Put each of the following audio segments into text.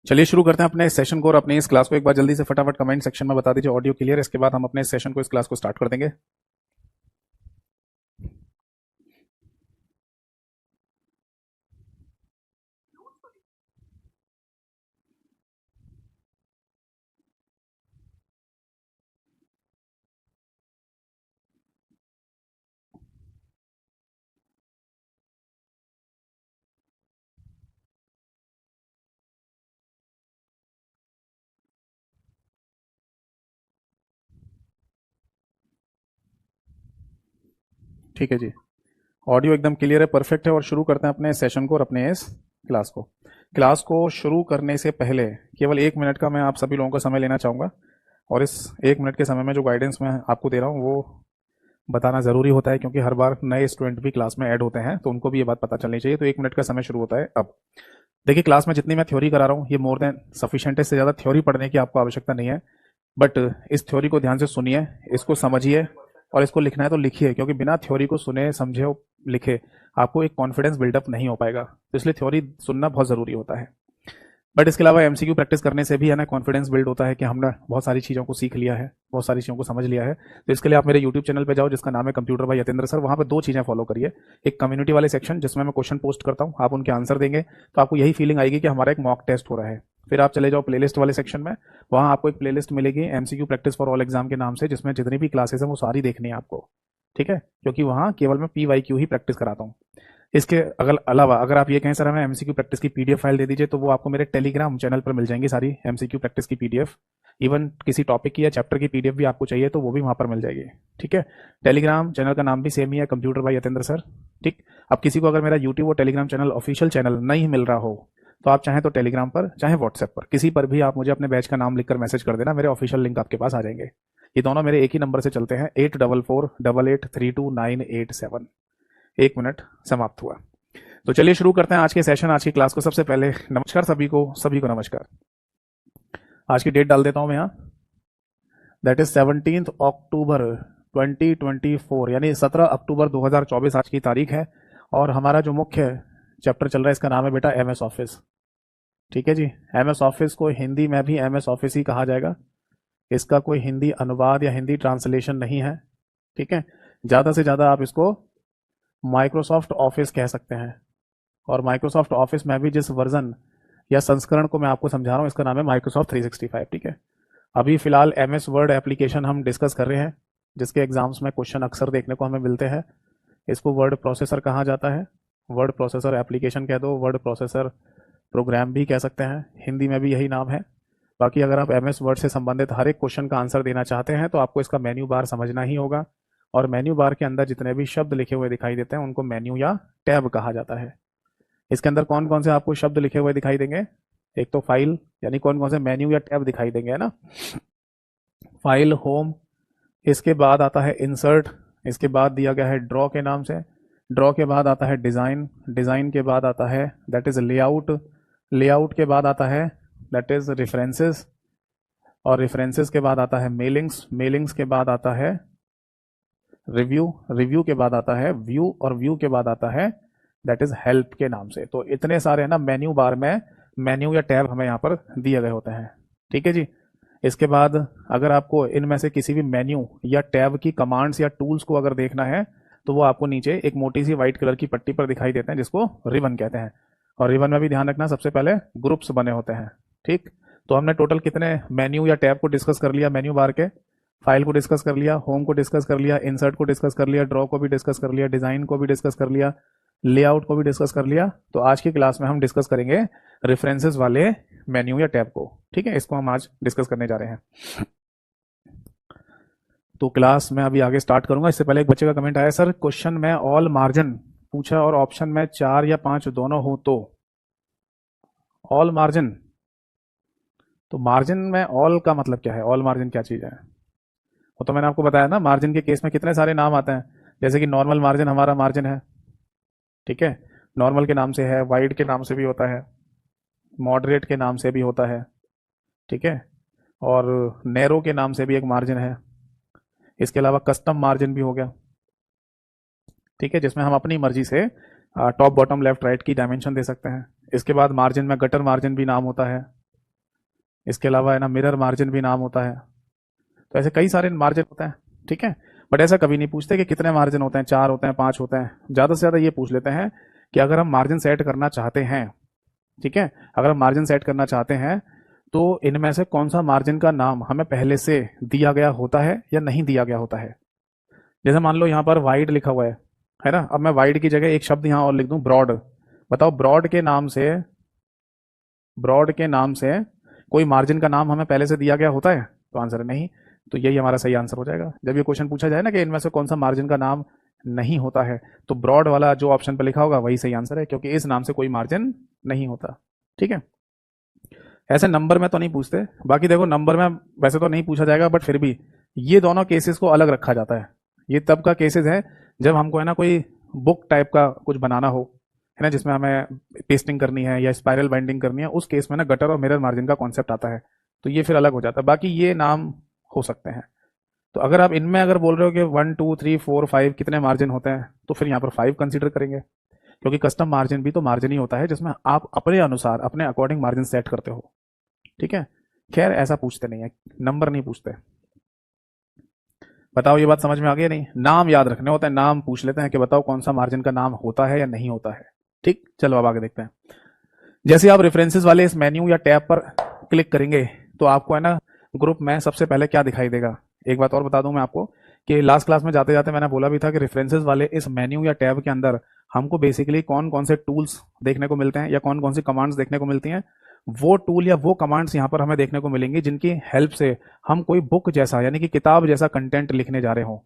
चलिए शुरू करते हैं अपने इस सेशन को और अपने इस क्लास को। एक बार जल्दी से फटाफट कमेंट सेक्शन में बता दीजिए ऑडियो क्लियर। इसके बाद हम अपने इस सेशन को, इस क्लास को स्टार्ट कर देंगे। ठीक है जी, ऑडियो एकदम क्लियर है, परफेक्ट है। और शुरू करते हैं अपने सेशन को और अपने इस क्लास को। क्लास को शुरू करने से पहले केवल 1 मिनट का मैं आप सभी लोगों का समय लेना चाहूँगा। और इस 1 मिनट के समय में जो गाइडेंस मैं आपको दे रहा हूँ वो बताना ज़रूरी होता है, क्योंकि हर बार नए स्टूडेंट भी क्लास में ऐड होते हैं, तो उनको भी ये बात पता चलनी चाहिए। तो 1 मिनट का समय शुरू होता है अब। देखिए, क्लास में जितनी मैं थ्योरी करा रहा हूँ ये मोर देन सफिशिएंट है। इससे ज़्यादा थ्योरी पढ़ने की आपको आवश्यकता नहीं है। बट इस थ्योरी को ध्यान से सुनिए, इसको समझिए, और इसको लिखना है तो लिखिए, क्योंकि बिना थ्योरी को सुने समझे और लिखे आपको एक कॉन्फिडेंस बिल्डअप नहीं हो पाएगा। तो इसलिए थ्योरी सुनना बहुत ज़रूरी होता है। बट इसके अलावा एमसीक्यू प्रैक्टिस करने से भी है ना कॉन्फिडेंस बिल्ड होता है कि हमने बहुत सारी चीज़ों को सीख लिया है, बहुत सारी चीज़ों को समझ लिया है। तो इसके लिए आप मेरे यूट्यूब चैनल पे जाओ, जिसका नाम है कंप्यूटर बाय यतेंद्र सर। वहाँ पे 2 चीज़ें फॉलो करिए। एक कम्युनिटी वाले सेक्शन, जिसमें मैं क्वेश्चन पोस्ट करता हूँ, आप उनके आंसर देंगे तो आपको यही फीलिंग आएगी कि हमारा एक मॉक टेस्ट हो रहा है। फिर आप चले जाओ प्लेलिस्ट वाले सेक्शन में, वहाँ आपको एक प्लेलिस्ट मिलेगी MCQ practice for all exam के नाम से, जिसमें जितनी भी क्लासेस हैं वो सारी देखनी है आपको। ठीक है, क्योंकि वहाँ केवल मैं PYQ ही प्रैक्टिस कराता हूँ। इसके अलावा अगर आप ये कहें सर हमें एमसीक्यू प्रैक्टिस की पीडीएफ फाइल दे दीजिए, तो वो आपको मेरे टेलीग्राम चैनल पर मिल जाएंगी सारी एमसीक्यू प्रैक्टिस की पीडीएफ। इवन किसी टॉपिक की या चैप्टर की पीडीएफ भी आपको चाहिए तो वो भी वहाँ पर मिल जाएगी। ठीक है, टेलीग्राम चैनल का नाम भी सेम ही है, कंप्यूटर बाय यतेंद्र सर। ठीक, अब किसी को अगर मेरा यूट्यूब और टेलीग्राम चैनल ऑफिशियल चैनल नहीं मिल रहा हो, तो आप चाहें तो टेलीग्राम पर, चाहे व्हाट्सएप पर, किसी पर भी आप मुझे अपने बैच का नाम लिखकर मैसेज कर देना, मेरे ऑफिशियल लिंक आपके पास आ जाएंगे। ये दोनों मेरे एक ही नंबर से चलते हैं, 8448832987। 1 मिनट समाप्त हुआ। तो चलिए शुरू करते हैं आज के सेशन, आज की क्लास को। सबसे पहले नमस्कार सभी को नमस्कार। आज की डेट डाल देता हूं मैं यहाँ, दैट इज 17 अक्टूबर 2024, यानी 17 अक्टूबर 2024 आज की तारीख है। और हमारा जो मुख्य चैप्टर चल रहा है इसका नाम है बेटा MS ऑफिस। ठीक है जी, MS ऑफिस को हिंदी में भी MS ऑफिस ही कहा जाएगा। इसका कोई हिंदी अनुवाद या हिंदी ट्रांसलेशन नहीं है। ठीक है, ज़्यादा से ज़्यादा आप इसको माइक्रोसॉफ्ट ऑफिस कह सकते हैं। और माइक्रोसॉफ्ट ऑफिस में भी जिस वर्जन या संस्करण को मैं आपको समझा रहा हूँ इसका नाम है माइक्रोसॉफ्ट 365। ठीक है, अभी फिलहाल MS वर्ड एप्लीकेशन हम डिस्कस कर रहे हैं, जिसके एग्जाम्स में क्वेश्चन अक्सर देखने को हमें मिलते हैं। इसको वर्ड प्रोसेसर कहा जाता है, वर्ड प्रोसेसर एप्लीकेशन कह दो, वर्ड प्रोसेसर प्रोग्राम भी कह सकते हैं, हिंदी में भी यही नाम है। बाकी अगर आप MS वर्ड से संबंधित हर एक क्वेश्चन का आंसर देना चाहते हैं तो आपको इसका मेन्यू बार समझना ही होगा। और मेन्यू बार के अंदर जितने भी शब्द लिखे हुए दिखाई देते हैं उनको मेन्यू या टैब कहा जाता है। इसके अंदर कौन कौन से आपको शब्द लिखे हुए दिखाई देंगे? एक तो फाइल, यानी कौन कौन से मेन्यू या टैब दिखाई देंगे, है ना। फाइल, होम, इसके बाद आता है इंसर्ट, इसके बाद दिया गया है ड्रॉ के नाम से, ड्रॉ के बाद आता है डिज़ाइन, डिज़ाइन के बाद आता है दैट इज़ लेआउट, लेआउट के बाद आता है दैट इज़ रेफरेंसेस, और रेफरेंसेस के बाद आता है मेलिंग्स, मेलिंग्स के बाद आता है रिव्यू, रिव्यू के बाद आता है व्यू, और व्यू के बाद आता है दैट इज हेल्प के नाम से। तो इतने सारे है ना मेन्यू बार में मेन्यू या टैब हमें यहाँ पर दिए गए होते हैं। ठीक है जी, इसके बाद अगर आपको इनमें से किसी भी मेन्यू या टैब की कमांड्स या टूल्स को अगर देखना है तो वो आपको नीचे एक मोटी सी व्हाइट कलर की पट्टी पर दिखाई देते हैं, जिसको रिबन कहते हैं। और रिबन में भी ध्यान रखना, सबसे पहले ग्रुप्स बने होते हैं। ठीक, तो हमने टोटल कितने मेन्यू या टैब को डिस्कस कर लिया मेन्यू बार के? फाइल को डिस्कस कर लिया, होम को डिस्कस कर लिया, इंसर्ट को डिस्कस कर लिया, ड्रॉ को भी डिस्कस कर लिया, डिज़ाइन को भी डिस्कस कर लिया, लेआउट को भी डिस्कस कर लिया। तो आज की क्लास में हम डिस्कस करेंगे रेफरेंसेस वाले मेन्यू या टैब को। ठीक है, इसको हम आज डिस्कस करने जा रहे हैं। तो क्लास में अभी आगे स्टार्ट करूंगा, इससे पहले एक बच्चे का कमेंट आया, सर क्वेश्चन में ऑल मार्जिन पूछा और ऑप्शन में 4 या 5 दोनों हो तो? ऑल मार्जिन, तो मार्जिन में ऑल का मतलब क्या है? ऑल मार्जिन क्या चीज़ है? वो तो मैंने आपको बताया ना, मार्जिन के केस में कितने सारे नाम आते हैं। जैसे कि नॉर्मल मार्जिन हमारा मार्जिन है, ठीक है, नॉर्मल के नाम से है, वाइड के नाम से भी होता है, मॉडरेट के नाम से भी होता है, ठीक है, और नैरो के नाम से भी एक मार्जिन है। इसके अलावा कस्टम मार्जिन भी हो गया, ठीक है, जिसमें हम अपनी मर्जी से टॉप बॉटम लेफ्ट राइट की डायमेंशन दे सकते हैं। इसके बाद मार्जिन में गटर मार्जिन भी नाम होता है, इसके अलावा है ना मिरर मार्जिन भी नाम होता है। तो ऐसे कई सारे मार्जिन होते हैं, ठीक है। बट ऐसा कभी नहीं पूछते कि कितने मार्जिन होते हैं, 4 होते हैं, 5 होते हैं। ज़्यादा से ज़्यादा ये पूछ लेते हैं कि अगर हम मार्जिन सेट करना चाहते हैं, ठीक है, अगर हम मार्जिन सेट करना चाहते हैं तो इनमें से कौन सा मार्जिन का नाम हमें पहले से दिया गया होता है या नहीं दिया गया होता है। जैसे मान लो यहाँ पर वाइड लिखा हुआ है ना। अब मैं वाइड की जगह एक शब्द यहाँ और लिख दूं, ब्रॉड। बताओ ब्रॉड के नाम से कोई मार्जिन का नाम हमें पहले से दिया गया होता है? तो आंसर है नहीं। तो यही हमारा सही आंसर हो जाएगा। जब ये क्वेश्चन पूछा जाए ना कि इनमें से कौन सा मार्जिन का नाम नहीं होता है, तो ब्रॉड वाला जो ऑप्शन पे लिखा होगा वही सही आंसर है, क्योंकि इस नाम से कोई मार्जिन नहीं होता, ठीक है। ऐसे नंबर में तो नहीं पूछते। बाकी देखो नंबर में वैसे तो नहीं पूछा जाएगा, बट फिर भी ये दोनों केसेस को अलग रखा जाता है। ये तब का केसेस है जब हमको है ना कोई बुक टाइप का कुछ बनाना हो, है ना, जिसमें हमें पेस्टिंग करनी है या स्पाइरल बाइंडिंग करनी है। उस केस में ना गटर और मिरर मार्जिन का कॉन्सेप्ट आता है, तो ये फिर अलग हो जाता है। बाकी ये नाम हो सकते हैं। तो अगर आप इनमें अगर बोल रहे हो कि 1 2 3 4 5 कितने मार्जिन होते हैं, तो फिर यहाँ पर 5 कंसिडर करेंगे, क्योंकि कस्टम मार्जिन भी तो मार्जिन ही होता है जिसमें आप अपने अनुसार अपने अकॉर्डिंग मार्जिन सेट करते हो, ठीक है। खैर ऐसा पूछते नहीं है, नंबर नहीं पूछते। बताओ ये बात समझ में आ गई या नहीं। नाम याद रखने होते हैं, नाम पूछ लेते हैं कि बताओ कौन सा मार्जिन का नाम होता है या नहीं होता है। ठीक, चलो अब आगे देखते हैं। जैसे आप रेफरेंसेस वाले इस मेन्यू या टैब पर क्लिक करेंगे तो आपको है ना ग्रुप में सबसे पहले क्या दिखाई देगा। एक बात और बता दूं मैं आपको कि लास्ट क्लास में जाते जाते मैंने बोला भी था कि रेफरेंसेस वाले इस मेन्यू या टैब के अंदर हमको बेसिकली कौन कौन से टूल्स देखने को मिलते हैं या कौन कौन सी कमांड्स देखने को मिलती हैं। वो टूल या वो कमांड्स यहाँ पर हमें देखने को मिलेंगी जिनकी हेल्प से हम कोई बुक जैसा यानी कि किताब जैसा कंटेंट लिखने जा रहे हो,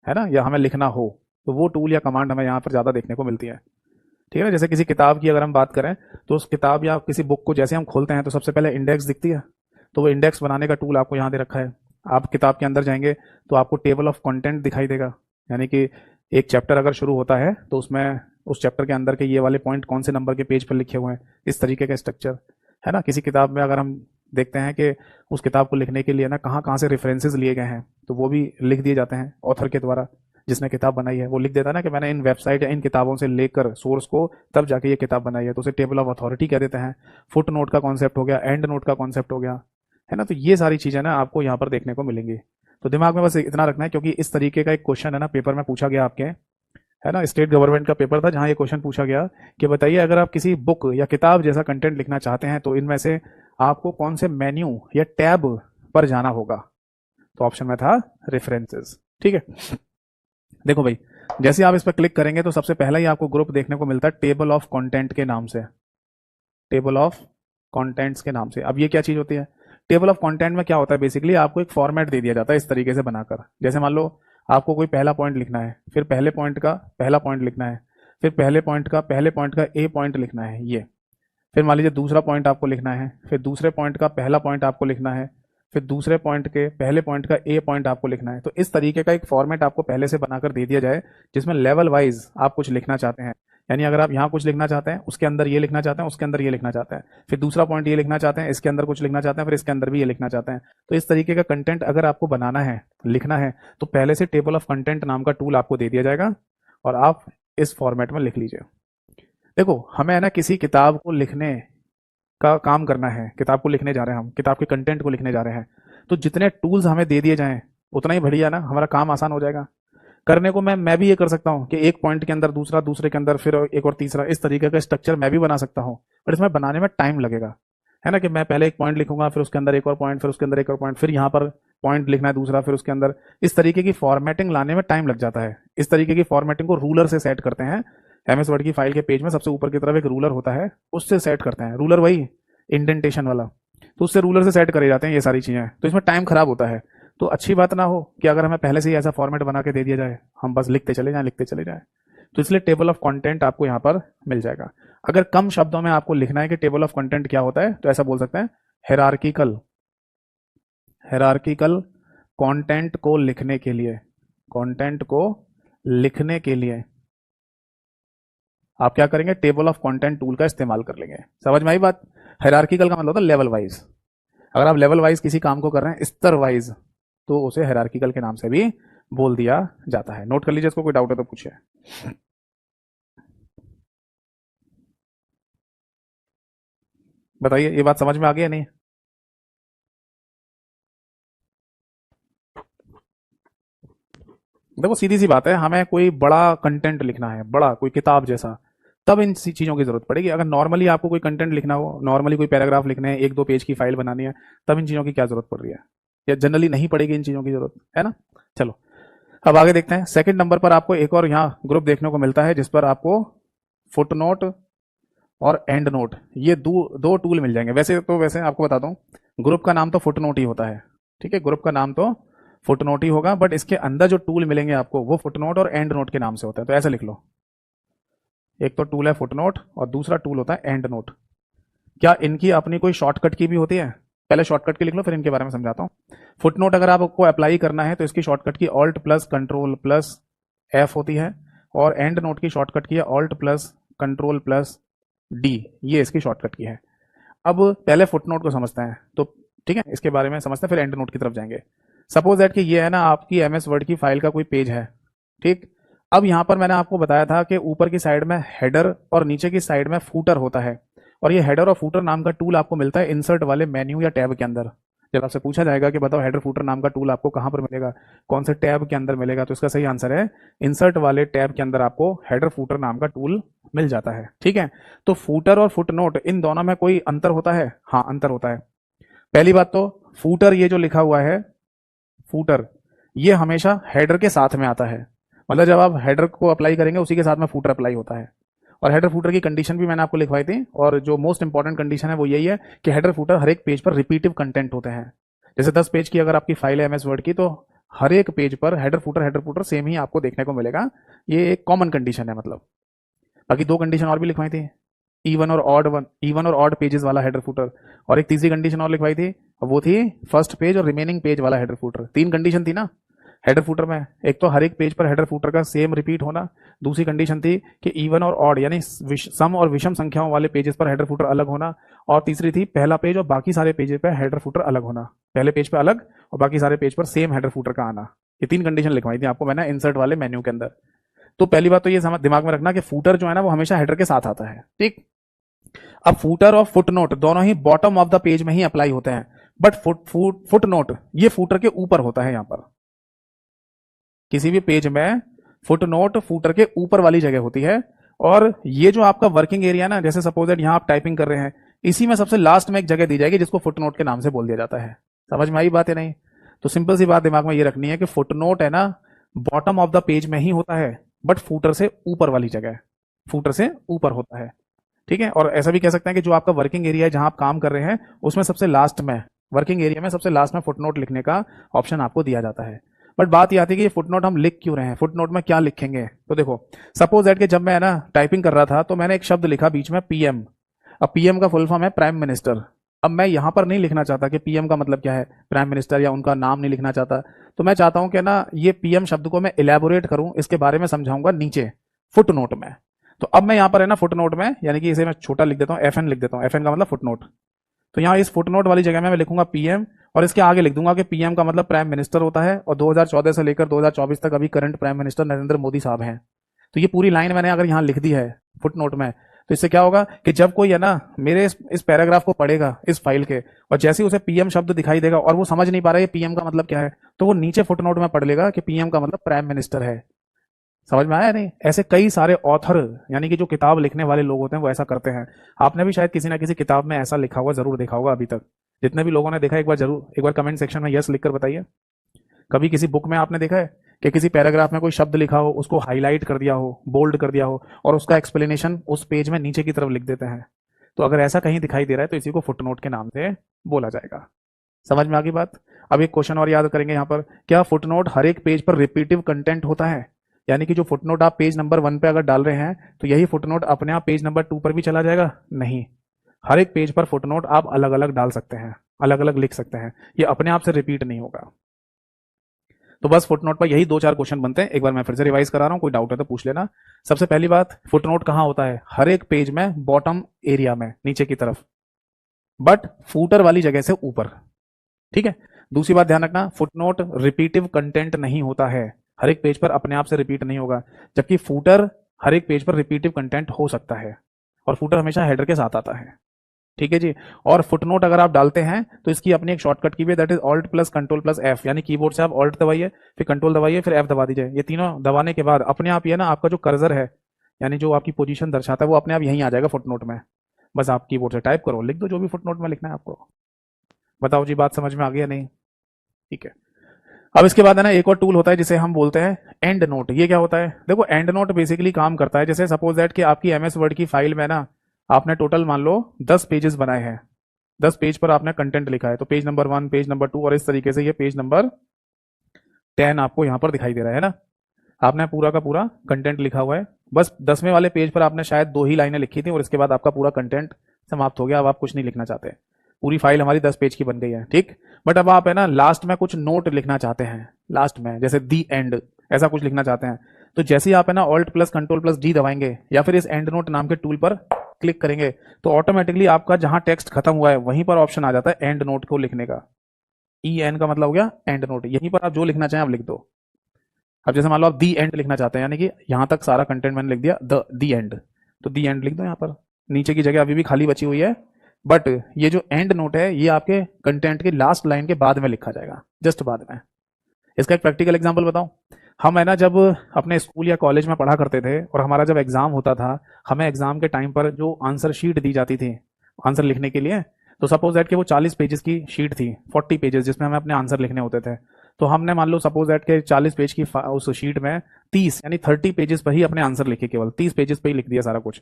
है ना, या हमें लिखना हो, तो वो टूल या कमांड हमें यहाँ पर ज़्यादा देखने को मिलती है, ठीक है ना। जैसे किसी किताब की अगर हम बात करें तो उस किताब या किसी बुक को जैसे हम खोलते हैं तो सबसे पहले इंडेक्स दिखती है, तो वो इंडेक्स बनाने का टूल आपको यहाँ दे रखा है। आप किताब के अंदर जाएंगे तो आपको टेबल ऑफ कंटेंट दिखाई देगा, यानी कि एक चैप्टर अगर शुरू होता है तो उसमें उस चैप्टर के अंदर के ये वाले पॉइंट कौन से नंबर के पेज पर लिखे हुए हैं, इस तरीके का स्ट्रक्चर है ना। किसी किताब में अगर हम देखते हैं कि उस किताब को लिखने के लिए ना कहाँ कहाँ से रेफरेंसेस लिए गए हैं, तो वो भी लिख दिए जाते हैं ऑथर के द्वारा। जिसने किताब बनाई है वो लिख देता है ना कि मैंने इन वेबसाइट या इन किताबों से लेकर सोर्स को तब जाके ये किताब बनाई है, तो उसे टेबल ऑफ अथॉरिटी कह देते हैं। फुट नोट का कॉन्सेप्ट हो गया, एंड नोट का कॉन्सेप्ट हो गया, है ना। तो ये सारी चीजें ना आपको यहाँ पर देखने को मिलेंगी। तो दिमाग में बस इतना रखना है, क्योंकि इस तरीके का एक क्वेश्चन है ना पेपर में पूछा गया आपके, है ना। स्टेट गवर्नमेंट का पेपर था जहां ये क्वेश्चन पूछा गया कि बताइए अगर आप किसी बुक या किताब जैसा कंटेंट लिखना चाहते हैं तो इनमें से आपको कौन से मेन्यू या टैब पर जाना होगा। तो ऑप्शन में था रेफरेंसेस, ठीक है। देखो भाई, जैसे आप इस पर क्लिक करेंगे तो सबसे पहला ही आपको ग्रुप देखने को मिलता है टेबल ऑफ कंटेंट के नाम से। टेबल ऑफ कंटेंट्स के नाम से। अब ये क्या चीज होती है? टेबल ऑफ कंटेंट में क्या होता है, बेसिकली आपको एक फॉर्मेट दे दिया जाता है इस तरीके से बनाकर। जैसे मान लो आपको कोई पहला पॉइंट लिखना है, फिर पहले पॉइंट का पहला पॉइंट लिखना है, फिर पहले पॉइंट का ए पॉइंट लिखना है ये, फिर मान लीजिए दूसरा पॉइंट आपको लिखना है, फिर दूसरे पॉइंट का पहला पॉइंट आपको लिखना है, फिर दूसरे पॉइंट के पहले पॉइंट का ए पॉइंट आपको लिखना है। तो इस तरीके का एक फॉर्मेट आपको पहले से बनाकर दे दिया जाए जिसमें लेवल वाइज आप कुछ लिखना चाहते हैं। यानी अगर आप यहाँ कुछ लिखना चाहते हैं, उसके अंदर ये लिखना चाहते हैं, उसके अंदर ये लिखना चाहते हैं, फिर दूसरा पॉइंट ये लिखना चाहते हैं, इसके अंदर कुछ लिखना चाहते हैं, फिर इसके अंदर भी ये लिखना चाहते हैं। तो इस तरीके का कंटेंट अगर आपको बनाना है, लिखना है, तो पहले से टेबल ऑफ कंटेंट नाम का टूल आपको दे दिया जाएगा और आप इस फॉर्मेट में लिख लीजिए। देखो हमें है ना किसी किताब को लिखने का काम करना है, किताब को लिखने जा रहे हैं, हम किताब के कंटेंट को लिखने जा रहे हैं, तो जितने टूल्स हमें दे दिए जाएं उतना ही बढ़िया ना, हमारा काम आसान हो जाएगा करने को। मैं भी ये कर सकता हूँ कि एक पॉइंट के अंदर दूसरा, दूसरे के अंदर फिर एक और तीसरा, इस तरीके का स्ट्रक्चर मैं भी बना सकता हूँ, बट इसमें बनाने में टाइम लगेगा, है ना। कि मैं पहले एक पॉइंट लिखूंगा, फिर उसके अंदर एक और पॉइंट, फिर उसके अंदर एक और पॉइंट, फिर यहाँ पर पॉइंट लिखना है दूसरा, फिर उसके अंदर, इस तरीके की फॉर्मेटिंग लाने में टाइम लग जाता है। इस तरीके की फॉर्मेटिंग को रूलर से सेट करते हैं। एमएस वर्ड की फाइल के पेज में सबसे ऊपर की तरफ एक रूलर होता है, उससे सेट करते हैं। रूलर वही इंडेंटेशन वाला, तो उससे रूलर से सेट करे जाते हैं ये सारी चीजें, तो इसमें टाइम खराब होता है। तो अच्छी बात ना हो कि अगर हमें पहले से ही ऐसा फॉर्मेट बना के दे दिया जाए, हम बस लिखते चले जाएं लिखते चले जाएं। तो इसलिए टेबल ऑफ कंटेंट आपको यहाँ पर मिल जाएगा। अगर कम शब्दों में आपको लिखना है कि टेबल ऑफ कंटेंट क्या होता है, तो ऐसा बोल सकते हैं, हेरारकीकल हेरारकीकल कंटेंट को लिखने के लिए, कंटेंट को लिखने के लिए आप क्या करेंगे, टेबल ऑफ कंटेंट टूल का इस्तेमाल कर लेंगे। समझ में आई बात? हायरार्किकल का मतलब होता है लेवल वाइज। अगर आप लेवल वाइज किसी काम को कर रहे हैं, स्तर वाइज, तो उसे हायरार्किकल के नाम से भी बोल दिया जाता है। नोट कर लीजिए इसको, कोई डाउट है तो पूछे। बताइए ये बात समझ में आ गई या नहीं? देखो सीधी सी बात है, हमें कोई बड़ा कंटेंट लिखना है, बड़ा कोई किताब जैसा, तब इन चीज़ों की जरूरत पड़ेगी। अगर नॉर्मली आपको कोई कंटेंट लिखना हो, नॉर्मली कोई पैराग्राफ लिखने हैं, 1-2 पेज की फाइल बनानी है, तब इन चीज़ों की क्या जरूरत पड़ रही है, या जनरली नहीं पड़ेगी इन चीज़ों की जरूरत, है ना। चलो अब आगे देखते हैं। सेकंड नंबर पर आपको एक और यहाँ ग्रुप देखने को मिलता है जिस पर आपको फुटनोट और एंड नोट, ये दो टूल मिल जाएंगे। वैसे आपको बता दूं, ग्रुप का नाम तो फुटनोट ही होता है, ठीक है, ग्रुप का नाम तो फुटनोट ही होगा, बट इसके अंदर जो टूल मिलेंगे आपको वो फुटनोट और एंड नोट के नाम से होता है। तो ऐसे लिख लो, एक तो टूल है फुटनोट और दूसरा टूल होता है एंड नोट। क्या इनकी अपनी कोई शॉर्टकट की भी होती है? पहले शॉर्टकट की लिख लो, फिर इनके बारे में समझाता हूँ। फुटनोट अगर आपको अप्लाई करना है तो इसकी शॉर्टकट की alt plus control plus F होती है, और एंड नोट की शॉर्टकट की है alt plus control plus D, ये इसकी शॉर्टकट की है। अब पहले फुटनोट को समझते हैं, तो ठीक है, इसके बारे में समझते हैं, फिर एंड नोट की तरफ जाएंगे। सपोज दैट कि ये है ना आपकी एमएस वर्ड की फाइल का कोई पेज है, ठीक। अब यहाँ पर मैंने आपको बताया था कि ऊपर की साइड में हेडर और नीचे की साइड में फूटर होता है, और ये हेडर और फूटर नाम का टूल आपको मिलता है इंसर्ट वाले मेन्यू या टैब के अंदर। जब आपसे पूछा जाएगा कि बताओ हेडर फूटर नाम का टूल आपको कहाँ पर मिलेगा, कौन से टैब के अंदर मिलेगा, तो इसका सही आंसर है इंसर्ट वाले टैब के अंदर आपको हेडर फूटर नाम का टूल मिल जाता है, ठीक है। तो फूटर और फुटनोट इन दोनों में कोई अंतर होता है? हाँ, अंतर होता है। पहली बात तो फूटर, ये जो लिखा हुआ है फूटर, ये हमेशा हेडर के साथ में आता है। मतलब जब आप हेडर को अप्लाई करेंगे उसी के साथ में फूटर अप्लाई होता है। और हेडर फूटर की कंडीशन भी मैंने आपको लिखवाई थी, और जो मोस्ट इंपॉर्टेंट कंडीशन है वो यही है कि हेडर फूटर हर एक पेज पर रिपीटिव कंटेंट होते हैं। जैसे 10 पेज की अगर आपकी फाइल है एमएस वर्ड की, तो हर एक पेज पर हेडर फूटर सेम ही आपको देखने को मिलेगा। ये एक कॉमन कंडीशन है। मतलब बाकी 2 कंडीशन और भी लिखवाई थी, इवन और ऑड पेजेस वाला हेडर फूटर, और एक तीसरी कंडीशन और लिखवाई थी, वो थी फर्स्ट पेज और रिमेनिंग पेज वाला हेडर फूटर। 3 कंडीशन थी ना हेडर फूटर में। एक तो हर एक पेज पर हेडर फूटर का सेम रिपीट होना, दूसरी कंडीशन थी कि इवन और ऑड यानी सम और विषम संख्याओं वाले पेजेस पर हेडर फूटर अलग होना, और तीसरी थी पहला पेज और बाकी सारे पेजेस पर हेडर फूटर अलग होना, पहले पेज पर अलग और बाकी सारे पेज पर सेम हेडर फूटर का आना। ये 3 कंडीशन लिखवाई थी आपको मैंने इंसर्ट वाले मेन्यू के अंदर। तो पहली बात तो ये समझ दिमाग में रखना कि फूटर जो है ना वो हमेशा हेडर के साथ आता है, ठीक। अब फूटर और फुटनोट दोनों ही बॉटम ऑफ द पेज में ही अप्लाई होते हैं, बट फुटनोट ये फूटर के ऊपर होता है। यहां पर किसी भी पेज में फुटनोट फूटर के ऊपर वाली जगह होती है, और ये जो आपका वर्किंग एरिया ना, जैसे सपोज दैट यहां आप टाइपिंग कर रहे हैं, इसी में सबसे लास्ट में एक जगह दी जाएगी जिसको फुटनोट के नाम से बोल दिया जाता है। समझ में आई बात है नहीं? तो सिंपल सी बात दिमाग में ये रखनी है कि फुटनोट है ना बॉटम ऑफ द पेज में ही होता है, बट फूटर से ऊपर वाली जगह, फूटर से ऊपर होता है, ठीक है। और ऐसा भी कह सकते हैं कि जो आपका वर्किंग एरिया है जहां आप काम कर रहे हैं, उसमें सबसे लास्ट में, वर्किंग एरिया में सबसे लास्ट में फुटनोट लिखने का ऑप्शन आपको दिया जाता है। बट बात यह आती है कि ये फुटनोट हम लिख क्यों रहे हैं, फुटनोट में क्या लिखेंगे। तो देखो सपोज दैट कि जब मैं ना टाइपिंग कर रहा था तो मैंने एक शब्द लिखा बीच में पीएम। अब पीएम का फुल फॉर्म है प्राइम मिनिस्टर। अब मैं यहां पर नहीं लिखना चाहता कि पीएम का मतलब क्या है, प्राइम मिनिस्टर, या उनका नाम नहीं लिखना चाहता। तो मैं चाहता हूं कि ना ये पीएम शब्द को मैं इलेबोरेट करूं, इसके बारे में समझाऊंगा नीचे फुटनोट में। तो अब मैं यहां पर है ना फुटनोट में, यानी कि इसे मैं छोटा लिख देता हूं, एफएन लिख देता हूं, एफएन का मतलब फुटनोट। तो यहाँ इस फुटनोट वाली जगह में मैं लिखूंगा पीएम, और इसके आगे लिख दूंगा कि पीएम का मतलब प्राइम मिनिस्टर होता है, और 2014 से लेकर 2024 तक अभी current prime minister Narendra Modi साहब हैं। तो ये पूरी लाइन मैंने अगर यहाँ लिख दी है फुटनोट में, तो इससे क्या होगा कि जब कोई है ना मेरे इस पैराग्राफ को पढ़ेगा इस फाइल के, और जैसे ही उसे पीएम शब्द दिखाई देगा और वो समझ नहीं पा रहा है पीएम का मतलब क्या है, तो वो नीचे फुटनोट में पढ़ लेगा कि पीएम का मतलब प्राइम मिनिस्टर है। समझ में आया नहीं? ऐसे कई सारे ऑथर, यानी कि जो किताब लिखने वाले लोग होते हैं, वो ऐसा करते हैं। आपने भी शायद किसी ना किसी किताब में ऐसा लिखा हुआ जरूर देखा होगा अभी तक। जितने भी लोगों ने देखा एक बार कमेंट सेक्शन में यस लिखकर बताइए। कभी किसी बुक में आपने देखा है कि किसी पैराग्राफ में कोई शब्द लिखा हो, उसको हाईलाइट कर दिया हो, बोल्ड कर दिया हो, और उसका एक्सप्लेनेशन उस पेज में नीचे की तरफ लिख देते हैं। तो अगर ऐसा कहीं दिखाई दे रहा है तो इसी को फुटनोट के नाम से बोला जाएगा। समझ में आ गई बात? अब एक क्वेश्चन और याद करेंगे यहाँ पर, क्या फुटनोट हर एक पेज पर रिपीटिव कंटेंट होता है? यानी कि जो फुटनोट आप पेज नंबर 1 पे अगर डाल रहे हैं तो यही फुटनोट अपने आप पेज नंबर 2 पर भी चला जाएगा? नहीं, हर एक पेज पर फुटनोट आप अलग अलग डाल सकते हैं, अलग अलग लिख सकते हैं, ये अपने आप से रिपीट नहीं होगा। तो बस फुटनोट पर यही 2-4 क्वेश्चन बनते हैं। एक बार मैं फिर से रिवाइज करा रहा हूं, कोई डाउट है तो पूछ लेना। सबसे पहली बात, फुटनोट कहां होता है? हर एक पेज में बॉटम एरिया में, नीचे की तरफ, बट फूटर वाली जगह से ऊपर, ठीक है। दूसरी बात ध्यान रखना, फुटनोट रिपीटिव कंटेंट नहीं होता है, हर एक पेज पर अपने आप से रिपीट नहीं होगा, जबकि फूटर हर एक पेज पर रिपीटिव कंटेंट हो सकता है, और फूटर हमेशा हेडर के साथ आता है। ठीक है जी। और फुटनोट अगर आप डालते हैं तो इसकी अपनी एक शॉर्टकट की भी है, that is alt plus control plus F, यानी कीबोर्ड से आप ऑल्ट दबाइए, फिर कंट्रोल दबाइए, फिर एफ दबा दीजिए। ये तीनों दबाने के बाद अपने आप ये ना आपका जो कर्सर है, यानी जो आपकी पोजीशन दर्शाता है, वो अपने आप यहीं आ जाएगा फुटनोट में। बस आप कीबोर्ड से टाइप करो, लिख दो जो भी फुटनोट में लिखना है आपको। बताओ जी, बात समझ में आ गई या नहीं? ठीक है। अब इसके बाद है ना एक और टूल होता है जिसे हम बोलते हैं एंड नोट। ये क्या होता है? देखो, एंड नोट बेसिकली काम करता है, जैसे सपोज दैट कि आपकी एमएस वर्ड की फाइल में ना आपने टोटल मान लो 10 पेजेस बनाए हैं, 10 पेज पर आपने कंटेंट लिखा है, तो पेज नंबर 1, पेज नंबर 2 और इस तरीके से ये पेज नंबर 10 आपको यहां पर दिखाई दे रहा है ना। आपने पूरा का पूरा कंटेंट लिखा हुआ है, बस 10वें वाले पेज पर आपने शायद 2 ही लाइनें लिखी थी और इसके बाद आपका पूरा कंटेंट समाप्त हो गया। अब आप कुछ नहीं लिखना चाहते, पूरी फाइल हमारी 10 पेज की बन गई है, ठीक। बट अब आप है ना लास्ट में कुछ नोट लिखना चाहते हैं, लास्ट में जैसे दी एंड, ऐसा कुछ लिखना चाहते हैं, तो जैसे ही आप है ना alt plus control plus D दबाएंगे या फिर इस एंड नोट नाम के टूल पर क्लिक करेंगे, तो ऑटोमेटिकली आपका जहां टेक्स्ट खत्म हुआ है वहीं पर ऑप्शन आ जाता है एंड नोट को लिखने का। ई एन का मतलब हो गया एंड नोट, यहीं पर आप जो लिखना चाहें आप लिख दो। अब जैसे मान लो आप दी एंड लिखना चाहते हैं, यानी कि यहां तक सारा कंटेंट मैंने लिख दिया, दी एंड, तो दी एंड लिख दो। यहां पर नीचे की जगह अभी भी खाली बची हुई है, बट ये जो एंड नोट है ये आपके कंटेंट की लास्ट लाइन के बाद में लिखा जाएगा, जस्ट बाद में। इसका एक प्रैक्टिकल एग्जांपल बताऊं। हम है ना जब अपने स्कूल या कॉलेज में पढ़ा करते थे और हमारा जब एग्जाम होता था, हमें एग्जाम के टाइम पर जो आंसर शीट दी जाती थी आंसर लिखने के लिए, तो सपोज दैट कि वो 40 पेजेस की शीट थी, 40 पेजेस जिसमें हमें अपने आंसर लिखने होते थे। तो हमने मान लो सपोज दैट के 40 पेज की उस शीट में 30 यानी 30 पेजेस पर ही अपने आंसर लिखे, केवल 30 पेजेस पर ही लिख दिया सारा कुछ।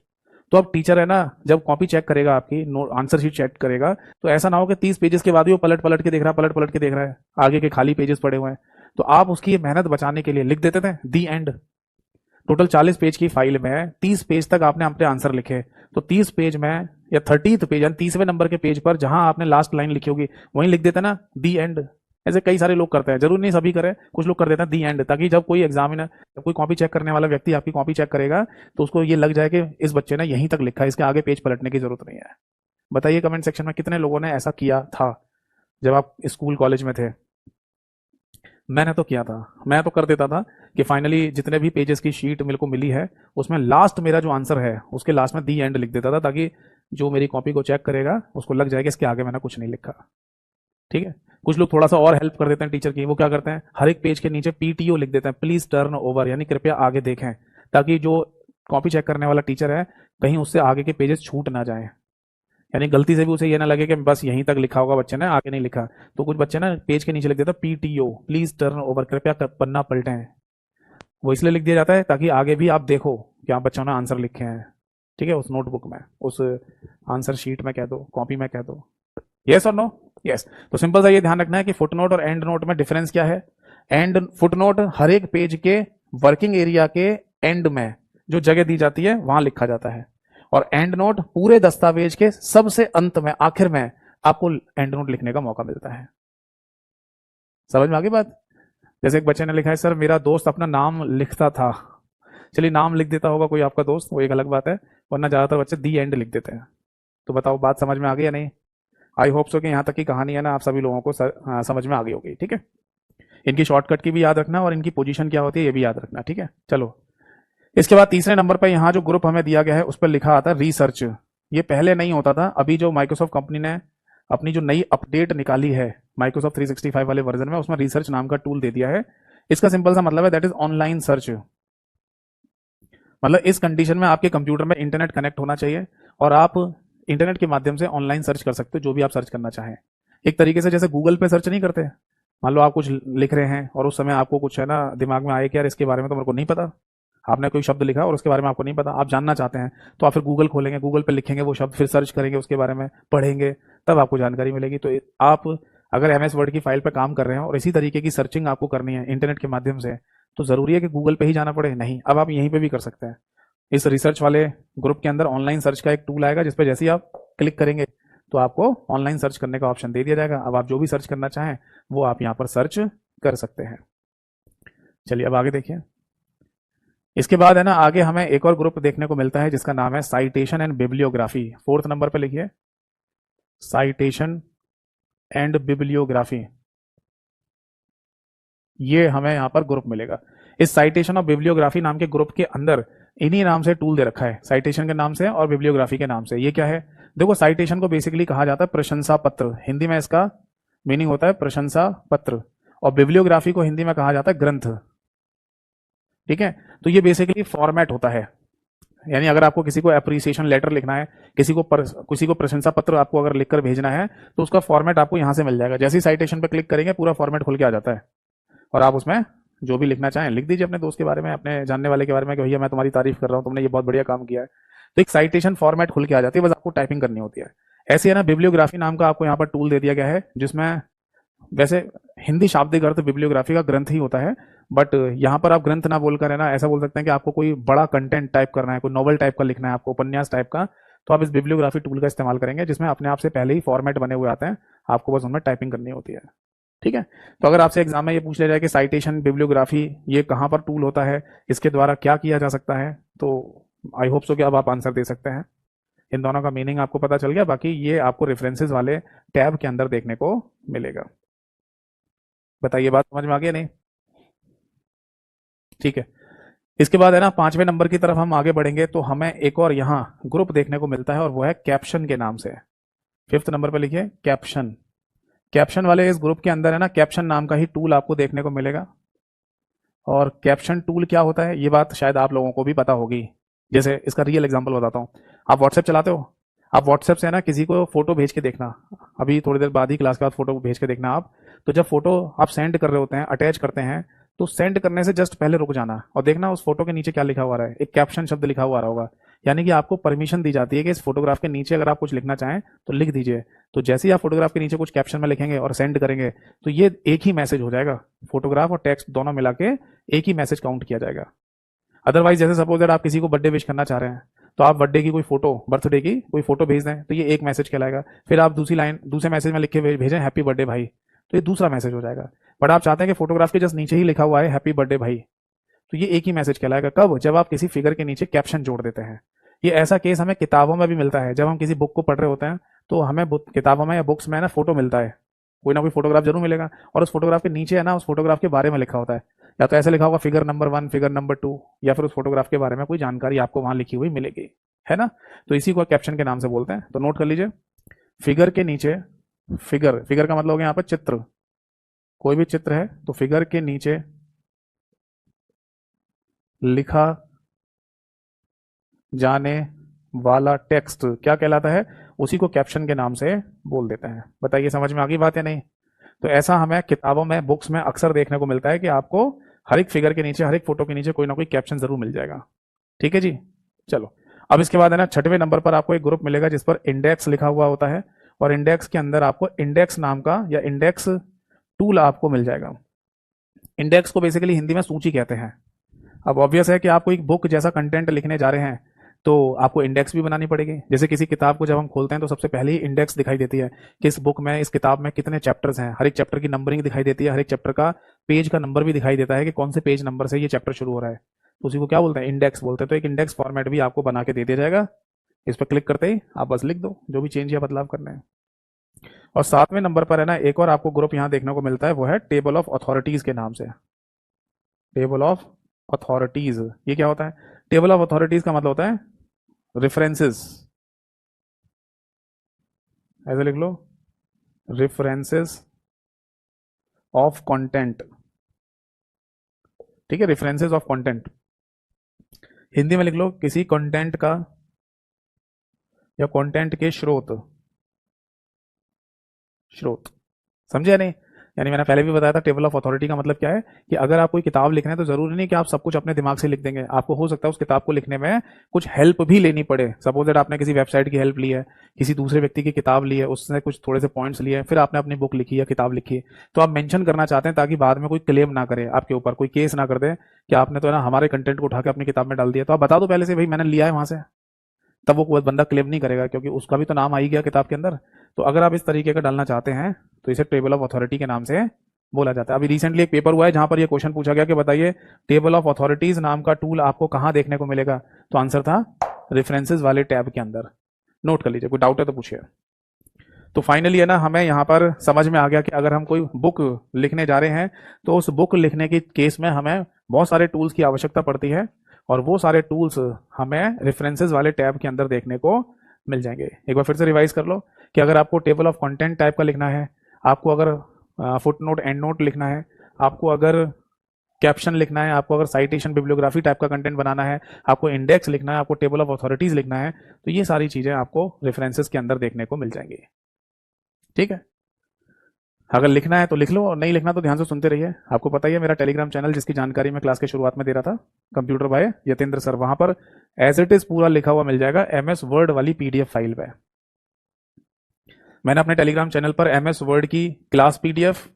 तो अब टीचर है ना जब कॉपी चेक करेगा आपकी, आंसर शीट चेक करेगा, तो ऐसा ना हो कि 30 पेजेस के बाद भी वो पलट पलट के देख रहा है, पलट पलट के देख रहा है, आगे के खाली पेजेस पड़े हुए हैं। तो आप उसकी मेहनत बचाने के लिए लिख देते थे दी एंड। टोटल 40 पेज की फाइल में 30 पेज तक आपने अपने आंसर लिखे, तो 30 पेज में या 30th पेज यानी 30वें नंबर के पेज पर जहां आपने लास्ट लाइन लिखी होगी वहीं लिख देते ना दी एंड। ऐसे कई सारे लोग करते हैं, जरूर नहीं सभी करें, कुछ लोग कर देते हैं दी एंड, ताकि जब कोई एग्जामिनर, जब कोई कॉपी चेक करने वाला व्यक्ति आपकी कॉपी चेक करेगा तो उसको ये लग जाए कि इस बच्चे ने यहीं तक लिखा है, इसके आगे पेज पलटने की जरूरत नहीं है। बताइए कमेंट सेक्शन में कितने लोगों ने ऐसा किया था जब आप स्कूल कॉलेज में थे? मैंने तो किया था, मैं तो कर देता था कि फाइनली जितने भी पेजेस की शीट मेरे को मिली है उसमें लास्ट मेरा जो आंसर है उसके लास्ट में दी एंड लिख देता था, ताकि जो मेरी कॉपी को चेक करेगा उसको लग जाएगा इसके आगे मैंने कुछ नहीं लिखा। ठीक है। कुछ लोग थोड़ा सा और हेल्प कर देते हैं टीचर की, वो क्या करते हैं हर एक पेज के नीचे पीटीओ लिख देते हैं, प्लीज टर्न ओवर, यानी कृपया आगे देखें, ताकि जो कॉपी चेक करने वाला टीचर है कहीं उससे आगे के पेजेस छूट ना जाए, यानी गलती से भी उसे ये ना लगे कि बस यहीं तक लिखा होगा बच्चे ने, आगे नहीं लिखा। तो कुछ बच्चे ना पेज के नीचे लिख देता पीटीओ, प्लीज टर्न ओवर, कृपया पन्ना पलटें। वो इसलिए लिख दिया जाता है ताकि आगे भी आप देखो कि आप बच्चों ने आंसर लिखे हैं, ठीक है, उस नोटबुक में, उस आंसर शीट में कह दो, कॉपी में कह दो। यस और नो? यस। तो सिंपल सा ये ध्यान रखना है कि फुटनोट और एंड नोट में डिफरेंस क्या है। एंड फुटनोट हर एक पेज के वर्किंग एरिया के एंड में जो जगह दी जाती है वहां लिखा जाता है, और एंड नोट पूरे दस्तावेज के सबसे अंत में, आखिर में आपको एंड नोट लिखने का मौका मिलता है। समझ में आ गई बात? जैसे एक बच्चे ने लिखा है, सर मेरा दोस्त अपना नाम लिखता था। चलिए नाम लिख देता होगा कोई आपका दोस्त, वो एक अलग बात है, वरना ज्यादातर बच्चे दी एंड लिख देते हैं। तो बताओ बात समझ में आ गई या नहीं? आई होप सो कि यहाँ तक की कहानी है ना आप सभी लोगों को समझ में आ गई होगी। ठीक है। इनकी शॉर्टकट की भी याद रखना और इनकी पोजीशन क्या होती है ये भी याद रखना। ठीक है, चलो। इसके बाद तीसरे नंबर पर यहाँ जो ग्रुप हमें दिया गया है उस पर लिखा आता है रिसर्च। ये पहले नहीं होता था, अभी जो माइक्रोसॉफ्ट कंपनी ने अपनी जो नई अपडेट निकाली है माइक्रोसॉफ्ट 365 वाले वर्जन में, उसमें रिसर्च नाम का टूल दे दिया है। इसका सिंपल सा मतलब है दैट इज ऑनलाइन सर्च। मतलब इस कंडीशन में आपके कंप्यूटर में इंटरनेट कनेक्ट होना चाहिए और आप इंटरनेट के माध्यम से ऑनलाइन सर्च कर सकते हो जो भी आप सर्च करना चाहें। एक तरीके से जैसे गूगल पे सर्च नहीं करते, मान लो आप कुछ लिख रहे हैं और उस समय आपको कुछ है ना दिमाग में आए कि यार इसके बारे में तो मेरे को नहीं पता, आपने कोई शब्द लिखा और उसके बारे में आपको नहीं पता, आप जानना चाहते हैं, तो आप फिर गूगल खोलेंगे, गूगल पे लिखेंगे वो शब्द, फिर सर्च करेंगे उसके बारे में, पढ़ेंगे, तब आपको जानकारी मिलेगी। तो आप अगर एमएस वर्ड की फाइल पर काम कर रहे हैं और इसी तरीके की सर्चिंग आपको करनी है इंटरनेट के माध्यम से, तो जरूरी है कि गूगल पे ही जाना पड़े? नहीं, अब आप यहीं पे भी कर सकते हैं। इस रिसर्च वाले ग्रुप के अंदर ऑनलाइन सर्च का एक टूल आएगा जिसपे जैसे ही आप क्लिक करेंगे तो आपको ऑनलाइन सर्च करने का ऑप्शन दे दिया जाएगा। अब आप जो भी सर्च करना चाहें वो आप यहाँ पर सर्च कर सकते हैं। चलिए अब आगे देखिए। इसके बाद है ना आगे हमें एक और ग्रुप देखने को मिलता है जिसका नाम है citation and bibliography. 4th number पे लिखिए, साइटेशन एंड बिब्लियोग्राफी। ये हमें यहां पर ग्रुप मिलेगा। इस साइटेशन और बिब्लियोग्राफी नाम के ग्रुप के अंदर इन्हीं नाम से टूल दे रखा है, साइटेशन के नाम से और बिब्लियोग्राफी के नाम से। ये क्या है? देखो साइटेशन को बेसिकली कहा जाता है प्रशंसा पत्र, हिंदी में इसका मीनिंग होता है प्रशंसा पत्र, और बिब्लियोग्राफी को हिंदी में कहा जाता है ग्रंथ। ठीक है, तो ये बेसिकली फॉर्मेट होता है, यानी अगर आपको किसी को अप्रिसिएशन लेटर लिखना है, किसी को प्रशंसा पत्र आपको अगर लिखकर भेजना है, तो उसका फॉर्मेट आपको यहां से मिल जाएगा। जैसे ही साइटेशन पे क्लिक करेंगे पूरा फॉर्मेट खुल के आ जाता है, और आप उसमें जो भी लिखना चाहें लिख दीजिए, अपने दोस्त के बारे में, अपने जानने वाले के बारे में कि भैया मैं तुम्हारी तारीफ कर रहा हूँ, तुमने ये बहुत बढ़िया काम किया है। तो एक साइटेशन फॉर्मेट खुल के आ जाती है, बस आपको टाइपिंग करनी होती है। ऐसे है ना, बिब्लियोग्राफी नाम का आपको यहाँ पर टूल दे दिया गया है, जिसमें वैसे हिंदी शाब्दिक अर्थ बिब्लियोग्राफी का ग्रंथ ही होता है, बट यहाँ पर आप ग्रंथ ना बोलकर है ना ऐसा बोल सकते हैं कि आपको कोई बड़ा कंटेंट टाइप करना है, कोई नॉवल टाइप का लिखना है, आपको उपन्यास टाइप का, तो आप इस बिब्लियोग्राफी टूल का इस्तेमाल करेंगे, जिसमें अपने आप से पहले ही फॉर्मेट बने हुए आते हैं, आपको बस उनमें टाइपिंग करनी होती है। ठीक है, तो अगर आपसे एग्जाम में ये पूछ लिया जाए कि साइटेशन बिब्लियोग्राफी ये कहाँ पर टूल होता है, इसके द्वारा क्या किया जा सकता है, तो आई होप सो कि अब आप आंसर दे सकते हैं। इन दोनों का मीनिंग आपको पता चल गया, बाकी ये आपको रेफरेंसेस वाले टैब के अंदर देखने को मिलेगा। बताइए, बात समझ में आ गई नहीं? ठीक है, इसके बाद है ना 5वें नंबर की तरफ हम आगे बढ़ेंगे, तो हमें एक और यहाँ ग्रुप देखने को मिलता है, और वो है कैप्शन के नाम से। 5th नंबर पे लिखिए कैप्शन। कैप्शन वाले इस ग्रुप के अंदर है ना कैप्शन नाम का ही टूल आपको देखने को मिलेगा। और कैप्शन टूल क्या होता है ये बात शायद आप लोगों को भी पता होगी। जैसे इसका रियल एग्जांपल बताता हूँ, आप व्हाट्सएप चलाते हो, आप व्हाट्सएप से है ना किसी को फोटो भेज के देखना, अभी थोड़ी देर बाद ही क्लास के बाद फोटो भेज के देखना आप, तो जब फोटो आप सेंड कर रहे होते हैं, अटैच करते हैं, तो सेंड करने से जस्ट पहले रुक जाना और देखना उस फोटो के नीचे क्या लिखा हुआ है, एक कैप्शन शब्द लिखा हुआ आ रहा होगा, यानी कि आपको परमिशन दी जाती है कि इस फोटोग्राफ के नीचे अगर आप कुछ लिखना चाहें तो लिख दीजिए। तो जैसे ही आप फोटोग्राफ के नीचे कुछ कैप्शन में लिखेंगे और सेंड करेंगे, तो ये एक ही मैसेज हो जाएगा, फोटोग्राफ और टेक्स्ट दोनों मिला के एक ही मैसेज काउंट किया जाएगा। अदरवाइज जैसे सपोज दैट आप किसी को बर्थडे विश करना चाह रहे हैं, तो आप बर्थडे की कोई फोटो, बर्थडे की कोई फोटो भेज दें, तो ये एक मैसेज कहलाएगा। फिर आप दूसरी लाइन दूसरे मैसेज में लिख के भेजें हैप्पी बर्थडे भाई, तो ये दूसरा मैसेज हो जाएगा। बट आप चाहते हैं कि फोटोग्राफ के जस्ट नीचे ही लिखा हुआ है हैप्पी बर्थडे भाई, तो ये एक ही मैसेज कहलाएगा। कब? जब आप किसी फिगर के नीचे कैप्शन जोड़ देते हैं। ये ऐसा केस हमें किताबों में भी मिलता है, जब हम किसी बुक को पढ़ रहे होते हैं तो हमें किताबों में या बुक्स में ना फोटो मिलता है, कोई ना कोई फोटोग्राफ जरूर मिलेगा, और उस फोटोग्राफ के नीचे है ना उस फोटोग्राफ के बारे में लिखा होता है, या तो ऐसे लिखा होगा फिगर नंबर 1, फिगर नंबर 2, या फिर उस फोटोग्राफ के बारे में कोई जानकारी आपको वहां लिखी हुई मिलेगी, है ना। तो इसी को कैप्शन के नाम से बोलते हैं, तो नोट कर लीजिए। फिगर के नीचे, फिगर फिगर का मतलब हो गया यहाँ पर चित्र, कोई भी चित्र है तो फिगर के नीचे लिखा जाने वाला टेक्स्ट क्या कहलाता है, उसी को कैप्शन के नाम से बोल देते हैं। बताइए समझ में आ गई बात या नहीं? तो ऐसा हमें किताबों में, बुक्स में अक्सर देखने को मिलता है कि आपको हर एक फिगर के नीचे, हर एक फोटो के नीचे कोई ना कोई कैप्शन जरूर मिल जाएगा। ठीक है जी, चलो अब इसके बाद है ना 6वें नंबर पर आपको एक ग्रुप मिलेगा जिस पर इंडेक्स लिखा हुआ होता है, और इंडेक्स के अंदर आपको इंडेक्स नाम का या इंडेक्स टूल आपको मिल जाएगा। इंडेक्स को बेसिकली हिंदी में सूची कहते हैं। अब ऑब्वियस है कि आपको एक बुक जैसा कंटेंट लिखने जा रहे हैं तो आपको इंडेक्स भी बनानी पड़ेगी। जैसे किसी किताब को जब हम खोलते हैं तो सबसे पहले ही इंडेक्स दिखाई देती है कि इस बुक में, इस किताब में कितने चैप्टर्स हैं, हर एक चैप्टर की नंबरिंग दिखाई देती है, हर एक चैप्टर का पेज का नंबर भी दिखाई देता है कि कौन से पेज नंबर से ये चैप्टर शुरू हो रहा है, तो उसी को क्या बोलते हैं, इंडेक्स बोलते हैं। तो एक इंडेक्स फॉर्मेट भी आपको बना के दे दिया जाएगा, इस पर क्लिक करते ही आप बस लिख दो जो भी चेंज या बदलाव करने हैं। और 7वें नंबर पर है ना एक और आपको ग्रुप यहाँ देखने को मिलता है, वो है टेबल ऑफ अथॉरिटीज के नाम से। टेबल ऑफ अथॉरिटीज ये क्या होता है? टेबल ऑफ अथॉरिटीज का मतलब होता है रेफरेंसेस, ऐसे लिख लो, रेफरेंसेस ऑफ कंटेंट। ठीक है, रेफरेंसेस ऑफ कंटेंट हिंदी में लिख लो किसी कंटेंट का या कंटेंट के स्रोत, स्रोत। समझे नहीं? यानी मैंने पहले भी बताया था टेबल ऑफ अथॉरिटी का मतलब क्या है कि अगर आप कोई किताब लिख रहे हैं तो जरूरी नहीं कि आप सब कुछ अपने दिमाग से लिख देंगे, आपको हो सकता है उस किताब को लिखने में कुछ हेल्प भी लेनी पड़े। सपोज दैट आपने किसी वेबसाइट की हेल्प ली है, किसी दूसरे व्यक्ति की किताब ली है, उसने कुछ थोड़े से पॉइंट्स लिए, फिर आपने अपनी बुक लिखी या किताब लिखी, तो आप मेंशन करना चाहते हैं ताकि बाद में कोई क्लेम ना करे आपके ऊपर, कोई केस ना कर दे कि आपने तो है ना हमारे कंटेंट को उठा के अपनी किताब में डाल दिया। तो आप बता दो पहले से भाई मैंने लिया है वहां से, तब वो बंदा क्लेम नहीं करेगा क्योंकि उसका भी तो नाम आ ही गया किताब के अंदर। तो अगर आप इस तरीके का डालना चाहते हैं तो इसे टेबल ऑफ अथॉरिटी के नाम से बोला जाता है। अभी रिसेंटली एक पेपर हुआ है जहां पर ये क्वेश्चन पूछा गया कि बताइए टेबल ऑफ अथॉरिटीज नाम का टूल आपको कहां देखने को मिलेगा, तो आंसर था रेफरेंसेस वाले टैब के अंदर। नोट कर लीजिए, कोई डाउट है तो पूछिए। तो फाइनली है ना हमें यहाँ पर समझ में आ गया कि अगर हम कोई बुक लिखने जा रहे हैं तो उस बुक लिखने के केस में हमें बहुत सारे टूल्स की आवश्यकता पड़ती है, और वो सारे टूल्स हमें रेफरेंसेस वाले टैब के अंदर देखने को मिल जाएंगे। एक बार फिर से रिवाइज कर लो कि अगर आपको टेबल ऑफ कंटेंट टाइप का लिखना है, आपको अगर फुट नोट एंड नोट लिखना है, आपको अगर कैप्शन लिखना है, आपको अगर साइटेशन बिब्लियोग्राफी टाइप का कंटेंट बनाना है, आपको इंडेक्स लिखना है, आपको टेबल ऑफ अथॉरिटीज लिखना है, तो ये सारी चीजें आपको रेफरेंसेस के अंदर देखने को मिल जाएंगी। ठीक है, अगर लिखना है तो लिख लो और नहीं लिखना तो ध्यान से सुनते रहिए। आपको पता ही है मेरा टेलीग्राम चैनल जिसकी जानकारी मैं क्लास के शुरुआत में दे रहा था, कंप्यूटर बाय यतेंद्र सर, वहां पर एज इट इज पूरा लिखा हुआ मिल जाएगा एमएस वर्ड वाली पीडीएफ फाइल पे। मैंने अपने टेलीग्राम चैनल पर एमएस वर्ड की क्लास पीडीएफ,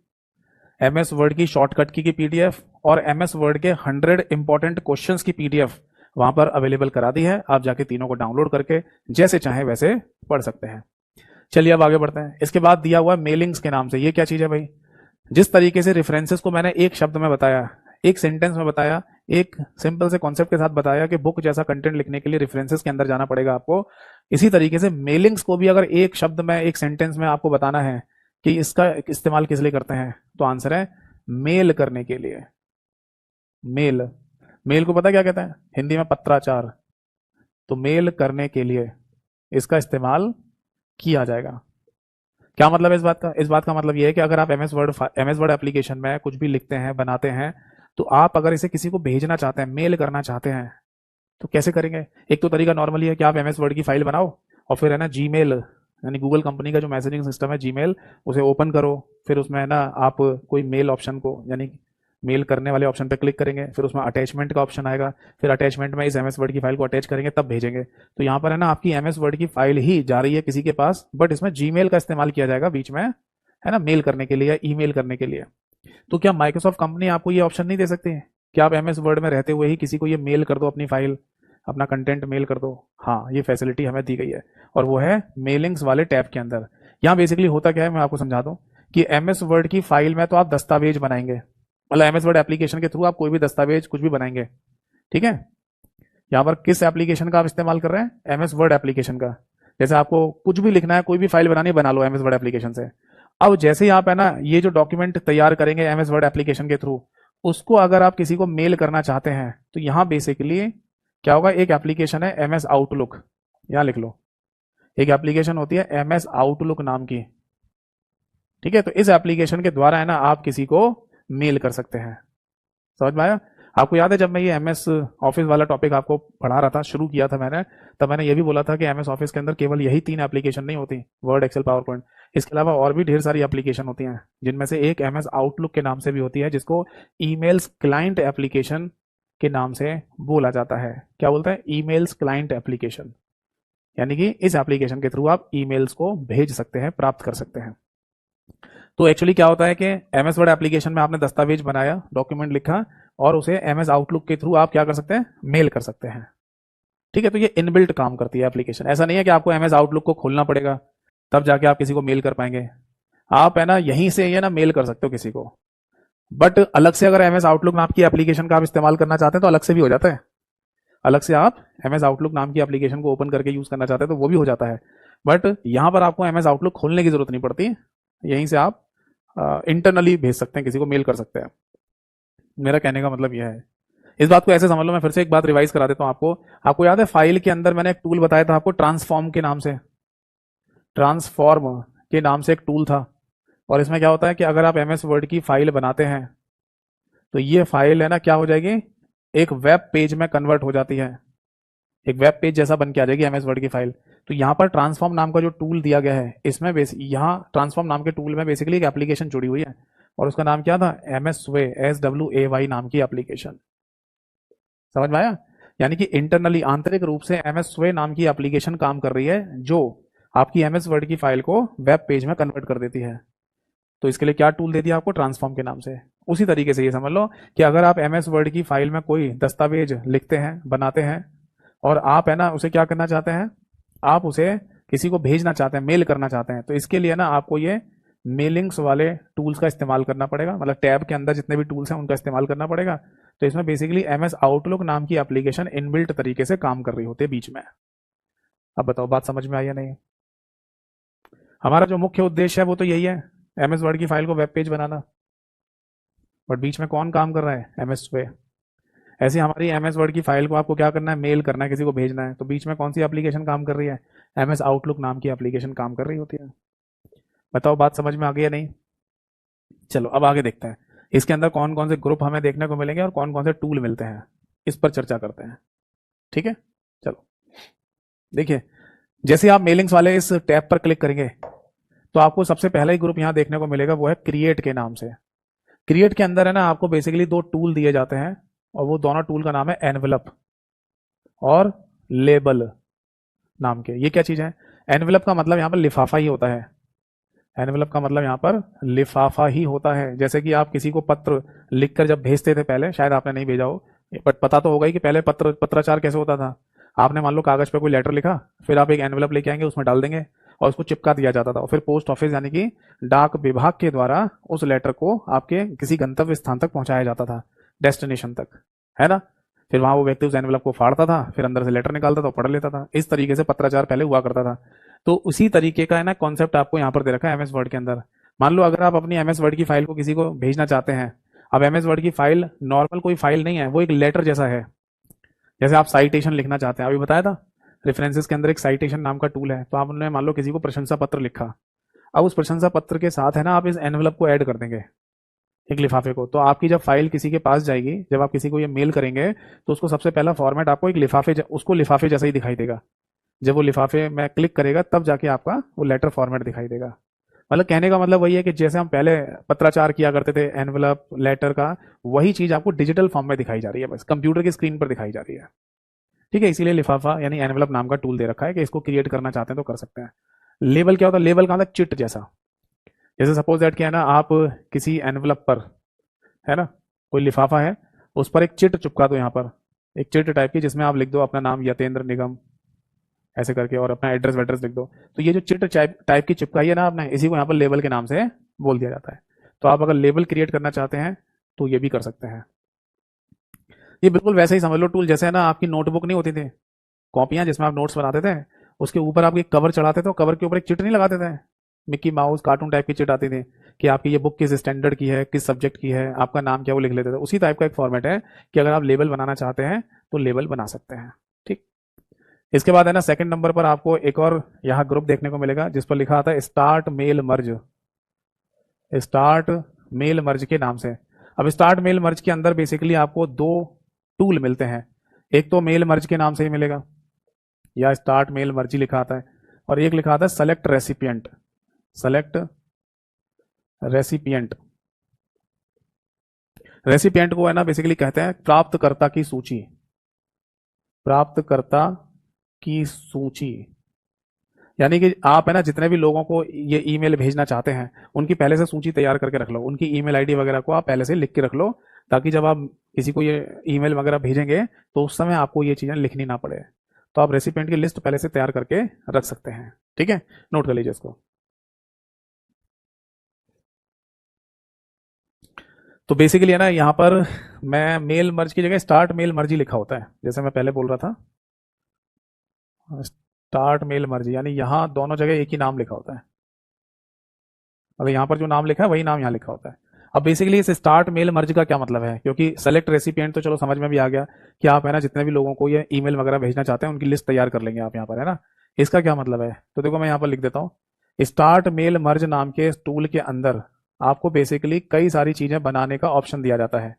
एमएस वर्ड की शॉर्टकट की पीडीएफ और एमएस वर्ड के 100 इंपॉर्टेंट क्वेश्चंस की पीडीएफ वहां पर अवेलेबल करा दी है। आप जाके तीनों को डाउनलोड करके जैसे चाहे वैसे पढ़ सकते हैं। चलिए अब आगे बढ़ते हैं। इसके बाद दिया हुआ मेलिंग्स के नाम से, ये क्या चीज है भाई? जिस तरीके से रेफरेंसेस को मैंने एक शब्द में बताया, एक सेंटेंस में बताया, एक सिंपल से कॉन्सेप्ट के साथ बताया कि बुक जैसा कंटेंट लिखने के लिए रेफरेंसेस के अंदर जाना पड़ेगा आपको, इसी तरीके से मेलिंग्स को भी अगर एक शब्द में, एक सेंटेंस में आपको बताना है कि इसका इस्तेमाल किस लिए करते हैं, तो आंसर है मेल करने के लिए। मेल, मेल को पता क्या कहते हैं हिंदी में? पत्राचार। तो मेल करने के लिए इसका इस्तेमाल किया जाएगा। क्या मतलब है इस बात का? इस बात का मतलब यह है कि अगर आप एमएस वर्ड एप्लीकेशन में कुछ भी लिखते हैं, बनाते हैं, तो आप अगर इसे किसी को भेजना चाहते हैं, मेल करना चाहते हैं, तो कैसे करेंगे? एक तो तरीका नॉर्मली है कि आप एमएस वर्ड की फाइल बनाओ और फिर है ना जीमेल, यानी गूगल कंपनी का जो मैसेजिंग सिस्टम है जीमेल, उसे ओपन करो, फिर उसमें है ना आप कोई मेल ऑप्शन को, यानी मेल करने वाले ऑप्शन पर क्लिक करेंगे, फिर उसमें अटैचमेंट का ऑप्शन आएगा, फिर अटैचमेंट में इस एमएस वर्ड की फाइल को अटैच करेंगे, तब भेजेंगे। तो यहाँ पर है ना आपकी एमएस वर्ड की फाइल ही जा रही है किसी के पास, बट इसमें जीमेल का इस्तेमाल किया जाएगा बीच में, है ना, मेल करने के लिए या ईमेल करने के लिए। तो क्या माइक्रोसॉफ्ट कंपनी आपको ये ऑप्शन नहीं दे सकती है कि आप एमएस वर्ड में रहते हुए ही किसी को ये मेल कर दो, अपनी फाइल, अपना कंटेंट मेल कर दो? हाँ, ये फैसिलिटी हमें दी गई है और वो है मेलिंग्स वाले टैब के अंदर। यहाँ बेसिकली होता क्या है, मैं आपको समझा दूं कि एमएस वर्ड की फाइल में तो आप दस्तावेज बनाएंगे, मतलब एमएस वर्ड एप्लीकेशन के थ्रू आप कोई भी दस्तावेज कुछ भी बनाएंगे। ठीक है, यहाँ पर किस एप्लीकेशन का आप इस्तेमाल कर रहे हैं? एमएस वर्ड एप्लीकेशन का। जैसे आपको कुछ भी लिखना है, कोई भी फाइल बनानी है, बना लो एमएस वर्ड एप्लीकेशन से। अब जैसे ही आप है ना ये जो डॉक्यूमेंट तैयार करेंगे एमएस वर्ड एप्लीकेशन के थ्रू, उसको अगर आप किसी को मेल करना चाहते हैं, तो यहाँ बेसिकली क्या होगा, एक एप्लीकेशन है एमएस आउटलुक, यहाँ लिख लो, एक एप्लीकेशन होती है एमएस आउटलुक नाम की। ठीक है, तो इस एप्लीकेशन के द्वारा है ना आप किसी को मेल कर सकते हैं। समझ में आया? आपको याद है जब मैं ये एमएस ऑफिस वाला टॉपिक आपको पढ़ा रहा था, शुरू किया था मैंने, तब मैंने ये भी बोला था कि एमएस ऑफिस के अंदर केवल यही 3 एप्लीकेशन नहीं होती, वर्ड, एक्सेल, पावर पॉइंट, इसके अलावा और भी ढेर सारी एप्लीकेशन होती हैं, जिनमें से एक एमएस आउटलुक के नाम से भी होती है, जिसको ईमेल्स क्लाइंट एप्लीकेशन के नाम से बोला जाता है। क्या बोलता है? ईमेल्स क्लाइंट एप्लीकेशन, यानी कि इस एप्लीकेशन के थ्रू आप ईमेल्स को भेज सकते हैं, प्राप्त कर सकते हैं। तो एक्चुअली क्या होता है कि एमएस वर्ड एप्लीकेशन में आपने दस्तावेज बनाया, डॉक्यूमेंट लिखा, और उसे एमएस आउटलुक के थ्रू आप क्या कर सकते हैं? मेल कर सकते हैं। ठीक है, तो ये इनबिल्ट काम करती है एप्लीकेशन। ऐसा नहीं है कि आपको एमएस आउटलुक को खोलना पड़ेगा तब जाके आप किसी को मेल कर पाएंगे। आप है ना यहीं से ये ना मेल कर सकते हो किसी को, बट अलग से अगर एमएस आउटलुक नाम की एप्लीकेशन का आप इस्तेमाल करना चाहते हैं तो अलग से भी हो जाता है। अलग से आप एमएस आउटलुक नाम की एप्लीकेशन को ओपन करके यूज करना चाहते हैं तो वो भी हो जाता है, बट यहां पर आपको एमएस आउटलुक खोलने की जरूरत नहीं पड़ती, यहीं से आप इंटरनली भेज सकते हैं, किसी को मेल कर सकते हैं। मेरा कहने का मतलब यह है, इस बात को ऐसे समझ लो, मैं फिर से एक बात रिवाइज करा देता हूं आपको। आपको याद है फाइल के अंदर मैंने एक टूल बताया था आपको, ट्रांसफॉर्म के नाम से, ट्रांसफॉर्म के नाम से एक टूल था, और इसमें क्या होता है कि अगर आप एमएस वर्ड की फाइल बनाते हैं तो ये फाइल है ना क्या हो जाएगी, एक वेब पेज में कन्वर्ट हो जाती है, एक वेब पेज जैसा बन के आ जाएगी एमएस वर्ड की फाइल। तो यहाँ पर ट्रांसफॉर्म नाम का जो टूल दिया गया है, इसमें यहाँ ट्रांसफॉर्म नाम के टूल में बेसिकली एक एप्लीकेशन जुड़ी हुई है, और उसका नाम क्या था? एमएस स्वे, SWAY नाम की एप्लीकेशन। समझ में आया? यानी कि इंटरनली, आंतरिक रूप से एमएस स्वे नाम की एप्लीकेशन काम कर रही है, जो आपकी एमएस वर्ड की फाइल को वेब पेज में कन्वर्ट कर देती है। तो इसके लिए क्या टूल दे दिया आपको? ट्रांसफॉर्म के नाम से। उसी तरीके से ये समझ लो कि अगर आप एमएस वर्ड की फाइल में कोई दस्तावेज लिखते हैं, बनाते हैं, और आप है ना उसे क्या करना चाहते हैं, आप उसे किसी को भेजना चाहते हैं, मेल करना चाहते हैं, तो इसके लिए ना आपको ये मेलिंग्स वाले टूल्स का इस्तेमाल करना पड़ेगा, मतलब टैब के अंदर जितने भी टूल्स हैं उनका इस्तेमाल करना पड़ेगा। तो इसमें बेसिकली एमएस आउटलुक नाम की एप्लीकेशन इनबिल्ट तरीके से काम कर रही होती है बीच में। अब बताओ बात समझ में आई या नहीं? हमारा जो मुख्य उद्देश्य है वो तो यही है, एमएस वर्ड की फाइल को वेब पेज बनाना, बट बीच में कौन काम कर रहा है? एमएस वे। ऐसे हमारी एमएस वर्ड की फाइल को आपको क्या करना है, मेल करना है, किसी को भेजना है, तो बीच में कौन सी एप्लीकेशन काम कर रही है, एमएस आउटलुक नाम की एप्लीकेशन काम कर रही होती है। बताओ बात समझ में आ गई या नहीं। चलो अब आगे देखते हैं इसके अंदर कौन कौन से ग्रुप हमें देखने को मिलेंगे और कौन कौन से टूल मिलते हैं, इस पर चर्चा करते हैं। ठीक है, चलो देखिए, जैसे आप मेलिंग्स वाले इस टैब पर क्लिक करेंगे तो आपको सबसे पहला ही ग्रुप यहां देखने को मिलेगा, वो है क्रिएट के नाम से। क्रिएट के अंदर है ना आपको बेसिकली दो टूल दिए जाते हैं, और वो दोनों टूल का नाम है एनवेलप और लेबल नाम के। ये क्या चीज है, एनवेलप का मतलब यहाँ पर लिफाफा ही होता है। एनवेलप का मतलब यहाँ पर लिफाफा ही होता है। जैसे कि आप किसी को पत्र लिखकर जब भेजते थे पहले, शायद आपने नहीं भेजा हो, बट पता तो होगा ही कि पहले पत्राचार कैसे होता था। आपने मान लो कागज पे कोई लेटर लिखा, फिर आप एक एनवेलप लेके आएंगे, उसमें डाल देंगे और उसको चिपका दिया जाता था, और फिर पोस्ट ऑफिस यानी कि डाक विभाग के द्वारा उस लेटर को आपके किसी गंतव्य स्थान तक पहुंचाया जाता था, डेस्टिनेशन तक, है ना। फिर वहां वो व्यक्ति उस एनवेलप को फाड़ता था, फिर अंदर से लेटर निकालता था, पढ़ लेता था। इस तरीके से पत्राचार पहले हुआ करता था। तो उसी तरीके का है ना कॉन्सेप्ट आपको यहाँ पर दे रखा है एमएस वर्ड के अंदर। मान लो अगर आप अपनी एमएस वर्ड की फाइल को किसी को भेजना चाहते हैं, अब एमएस वर्ड की फाइल नॉर्मल कोई फाइल नहीं है, वो एक लेटर जैसा है। जैसे आप साइटेशन लिखना चाहते हैं, अभी बताया था रेफरेंसेस के अंदर एक साइटेशन नाम का टूल है, तो आपने मान लो किसी को प्रशंसा पत्र लिखा, अब उस प्रशंसा पत्र के साथ है ना आप इस एनवेलप को ऐड कर देंगे, एक लिफाफे को। तो आपकी जब फाइल किसी के पास जाएगी, जब आप किसी को ये मेल करेंगे, तो उसको सबसे पहला फॉर्मेट आपको एक लिफाफे उसको लिफाफे जैसा ही दिखाई देगा। जब वो लिफाफे में क्लिक करेगा तब जाके आपका वो लेटर फॉर्मेट दिखाई देगा। मतलब कहने का मतलब वही है कि जैसे हम पहले पत्राचार किया करते थे एनवेलप लेटर का, वही चीज आपको डिजिटल फॉर्म में दिखाई जा रही है, बस कंप्यूटर की स्क्रीन पर दिखाई जा रही है। ठीक है, इसीलिए लिफाफा यानी एनवेलप नाम का टूल दे रखा है कि इसको क्रिएट करना चाहते हैं तो कर सकते हैं। लेबल क्या होता है, लेबल का मतलब चिट जैसा। जैसे सपोज दैट क्या है ना, आप किसी एनवेलप पर है ना कोई लिफाफा है, उस पर एक चिट चिपका दो, यहाँ पर एक चिट टाइप की, जिसमें आप लिख दो अपना नाम यतेंद्र निगम ऐसे करके, और अपना एड्रेस वेड्रेस लिख दो। तो ये जो चिट टाइप की चिपकाई है ना आपने, इसी को यहाँ पर लेबल के नाम से बोल दिया जाता है। तो आप अगर लेबल क्रिएट करना चाहते हैं तो ये भी कर सकते हैं। ये बिल्कुल वैसे ही समझ लो टूल, जैसे है ना आपकी नोटबुक नहीं होती थी, कॉपियां जिसमें आप नोट्स बनाते थे, उसके ऊपर आप एक कवर चढ़ाते थे, कवर के ऊपर एक चिट नहीं लगाते थे, मिक्की माउस कार्टून टाइप की चिट आती थी कि आपकी ये बुक किस स्टैंडर्ड की है, किस सब्जेक्ट की है, आपका नाम क्या, वो लिख लेते थे। उसी टाइप का एक फॉर्मेट है कि अगर आप लेबल बनाना चाहते हैं तो लेबल बना सकते हैं। ठीक, इसके बाद है ना सेकंड नंबर पर आपको एक और यहाँ ग्रुप देखने को मिलेगा जिस पर लिखा आता है start mail merge. Start mail merge के नाम से। अब स्टार्ट मेल मर्ज के अंदर बेसिकली आपको दो टूल मिलते हैं। एक तो मेल मर्ज के नाम से ही मिलेगा, या स्टार्ट मेल मर्ज ही लिखा आता है, और एक लिखा आता है select recipient. Select recipient, recipient को है ना बेसिकली कहते हैं प्राप्तकर्ता की सूची। प्राप्तकर्ता की सूची यानी कि आप है ना जितने भी लोगों को ये ईमेल भेजना चाहते हैं, उनकी पहले से सूची तैयार करके रख लो, उनकी ईमेल आईडी वगैरह को आप पहले से लिख के रख लो, ताकि जब आप किसी को ये ईमेल वगैरह भेजेंगे तो उस समय आपको ये चीजें लिखनी ना पड़े। तो आप रेसिपिएंट की लिस्ट पहले से तैयार करके रख सकते हैं। ठीक है, नोट कर लीजिए इसको। तो बेसिकली है ना यहाँ पर मैं मेल मर्ज की जगह स्टार्ट मेल मर्ज ही लिखा होता है, जैसे मैं पहले बोल रहा था, स्टार्ट मेल मर्ज, यानी यहाँ दोनों जगह एक ही नाम लिखा होता है। अगर यहाँ पर जो नाम लिखा है वही नाम यहाँ लिखा होता है। अब बेसिकली इस स्टार्ट मेल मर्ज का क्या मतलब है, क्योंकि सेलेक्ट रेसिपिएंट तो चलो समझ में भी आ गया कि आप है ना जितने भी लोगों को ये ईमेल वगैरह भेजना चाहते हैं उनकी लिस्ट तैयार कर लेंगे आप यहाँ पर, है ना। इसका क्या मतलब है, तो देखो मैं यहाँ पर लिख देता हूँ, स्टार्ट मेल मर्ज नाम के टूल के अंदर आपको बेसिकली कई सारी चीजें बनाने का ऑप्शन दिया जाता है।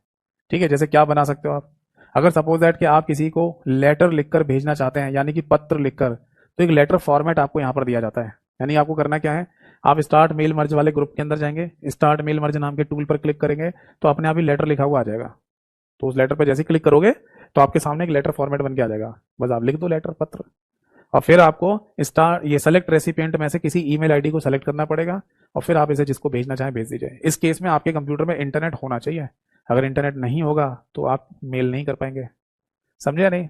ठीक है, जैसे क्या बना सकते हो आप, अगर सपोज दैट कि आप किसी को लेटर लिखकर भेजना चाहते हैं, यानी कि पत्र लिखकर, तो एक लेटर फॉर्मेट आपको यहाँ पर दिया जाता है। यानी आपको करना क्या है, आप स्टार्ट मेल मर्ज वाले ग्रुप के अंदर जाएंगे, स्टार्ट मेल मर्ज नाम के टूल पर क्लिक करेंगे तो अपने आप ही लेटर लिखा हुआ आ जाएगा। तो उस लेटर पर जैसे क्लिक करोगे तो आपके सामने एक लेटर फॉर्मेट बन के आ जाएगा, बस आप लिख दो लेटर पत्र, और फिर आपको स्टार ये सेलेक्ट रेसिपिएंट में से किसी ईमेल आईडी को सेलेक्ट करना पड़ेगा, और फिर आप इसे जिसको भेजना चाहें भेज दीजिए। इस केस में आपके कंप्यूटर में इंटरनेट होना चाहिए, अगर इंटरनेट नहीं होगा तो आप मेल नहीं कर पाएंगे। समझे या नहीं।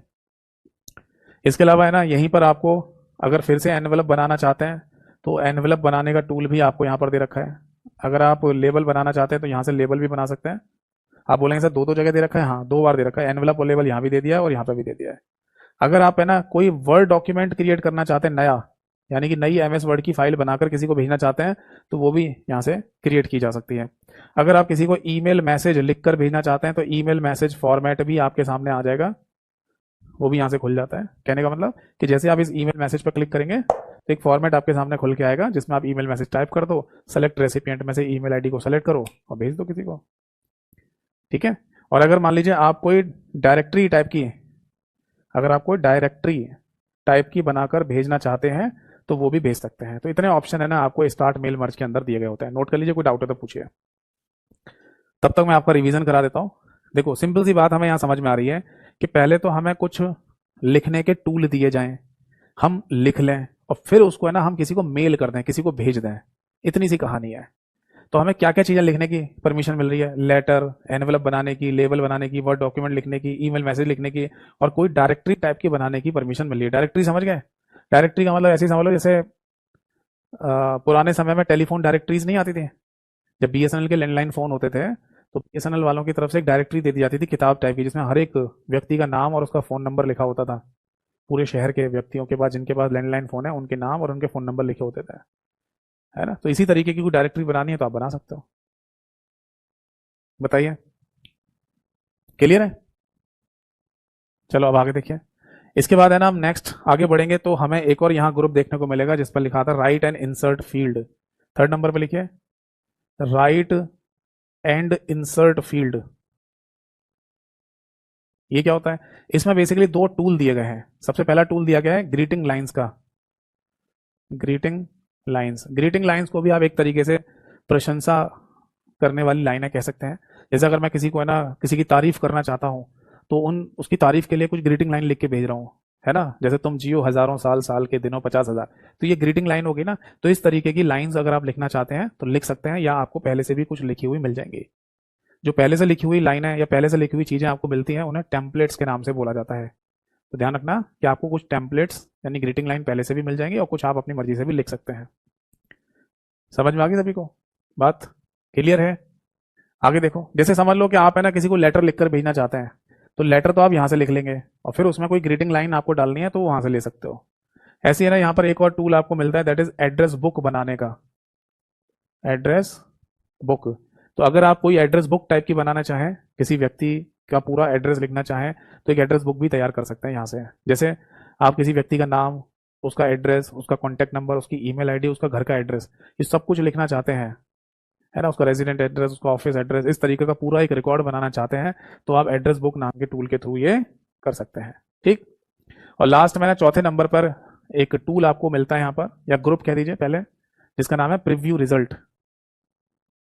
इसके अलावा है ना यहीं पर आपको अगर फिर से एनवेलप बनाना चाहते हैं तो एनवेलप बनाने का टूल भी आपको यहाँ पर दे रखा है। अगर आप लेबल बनाना चाहते हैं तो यहाँ से लेबल भी बना सकते हैं। आप बोलेंगे सर दो दो जगह दे रखा है, हाँ दो बार दे रखा है, एनवेलप और लेबल यहाँ भी दे दिया है और यहाँ पे भी दे दिया है। अगर आप है ना कोई वर्ड डॉक्यूमेंट क्रिएट करना चाहते हैं नया, यानी कि नई एमएस वर्ड की फाइल बनाकर किसी को भेजना चाहते हैं तो वो भी यहाँ से क्रिएट की जा सकती है। अगर आप किसी को ईमेल मैसेज लिखकर भेजना चाहते हैं तो ईमेल मैसेज फॉर्मेट भी आपके सामने आ जाएगा, वो भी यहाँ से खुल जाता है। कहने का मतलब कि जैसे आप इस ईमेल मैसेज पर क्लिक करेंगे तो एक फॉर्मेट आपके सामने खुल के आएगा जिसमें आप ईमेल मैसेज टाइप कर दो, सेलेक्ट रेसिपिएंट में से ईमेल आईडी को सेलेक्ट करो और भेज दो किसी को। ठीक है। और अगर मान लीजिए आप कोई डायरेक्टरी टाइप की, अगर आप कोई डायरेक्टरी टाइप की बनाकर भेजना चाहते हैं तो वो भी भेज सकते हैं। तो इतने ऑप्शन है ना आपको स्टार्ट मेल मर्ज के अंदर दिए गए होते हैं। नोट कर लीजिए, कोई डाउट है तो पूछिए, तब तक मैं आपका रिवीजन करा देता हूँ। देखो सिंपल सी बात हमें यहाँ समझ में आ रही है कि पहले तो हमें कुछ लिखने के टूल दिए जाएं, हम लिख लें और फिर उसको है ना हम किसी को मेल कर दें, किसी को भेज दें। इतनी सी कहानी है। तो हमें क्या क्या चीज़ें लिखने की परमिशन मिल रही है? लेटर, एनवेलप बनाने की, लेबल बनाने की, वर्ड डॉक्यूमेंट लिखने की, ईमेल मैसेज लिखने की, और कोई डायरेक्टरी टाइप की बनाने की परमिशन मिल रही है। डायरेक्टरी समझ गए? डायरेक्टरी का मतलब ऐसे ही समझ लो जैसे पुराने समय में टेलीफोन डायरेक्टरीज नहीं आती थी। जब बीएसएनएल के लैंडलाइन फ़ोन होते थे तो बीएसएनएल वालों की तरफ से एक डायरेक्टरी दे दी जाती थी किताब टाइप की, जिसमें हर एक व्यक्ति का नाम और उसका फ़ोन नंबर लिखा होता था। पूरे शहर के व्यक्तियों के पास जिनके पास लैंडलाइन फ़ोन है उनके नाम और उनके फ़ोन नंबर लिखे होते थे, है ना? तो इसी तरीके की कोई डायरेक्टरी बनानी है तो आप बना सकते हो। बताइए, क्लियर है? चलो अब आगे देखिए। इसके बाद है ना हम नेक्स्ट आगे बढ़ेंगे तो हमें एक और यहाँ ग्रुप देखने को मिलेगा जिस पर लिखा था right and insert field. Third number पर लिखिए, राइट एंड इंसर्ट फील्ड। ये क्या होता है? इसमें बेसिकली दो टूल दिए गए हैं। सबसे पहला टूल दिया गया है ग्रीटिंग लाइंस का। ग्रीटिंग लाइंस, ग्रीटिंग लाइंस को भी आप एक तरीके से प्रशंसा करने वाली लाइनें कह सकते हैं। जैसे अगर मैं किसी को है ना किसी की तारीफ करना चाहता हूँ तो उन उसकी तारीफ के लिए कुछ ग्रीटिंग लाइन लिख के भेज रहा हूँ, है ना? जैसे तुम जियो हजारों साल, साल के दिनों 50,000। तो ये ग्रीटिंग लाइन होगी ना। तो इस तरीके की लाइंस अगर आप लिखना चाहते हैं तो लिख सकते हैं, या आपको पहले से भी कुछ लिखी हुई मिल जाएंगी। जो पहले से लिखी हुई लाइन है या पहले से लिखी हुई चीजें आपको मिलती हैं उन्हें टेम्पलेट्स के नाम से बोला जाता है। तो ध्यान रखना कि आपको कुछ टेम्पलेट्स यानी ग्रीटिंग लाइन पहले से भी मिल जाएंगी और कुछ आप अपनी मर्जी से भी लिख सकते हैं। समझ में आ गई सभी को बात? क्लियर है? आगे देखो, जैसे समझ लो कि आप है ना किसी को लेटर लिखकर भेजना चाहते हैं तो लेटर तो आप यहाँ से लिख लेंगे और फिर उसमें कोई ग्रीटिंग लाइन आपको डालनी है तो वहां से ले सकते हो। ऐसे है ना यहाँ पर एक और टूल आपको मिलता है, दैट इज एड्रेस बुक बनाने का। Address book. तो अगर आप कोई एड्रेस बुक टाइप की बनाना चाहें, किसी व्यक्ति का पूरा एड्रेस लिखना चाहें तो एक एड्रेस बुक भी तैयार कर सकते हैं यहाँ से। जैसे आप किसी व्यक्ति का नाम, उसका एड्रेस, उसका कॉन्टैक्ट नंबर, उसकी ईमेल आईडी, उसका घर का एड्रेस, ये सब कुछ लिखना चाहते हैं, है ना? उसका रेजिडेंट एड्रेस, उसका ऑफिस एड्रेस, इस तरीके का पूरा एक रिकॉर्ड बनाना चाहते हैं तो आप एड्रेस बुक नाम के टूल के थ्रू ये कर सकते हैं। ठीक। और लास्ट में ना चौथे नंबर पर एक टूल आपको मिलता है यहाँ पर, या ग्रुप कह दीजिए पहले, जिसका नाम है प्रीव्यू रिजल्ट।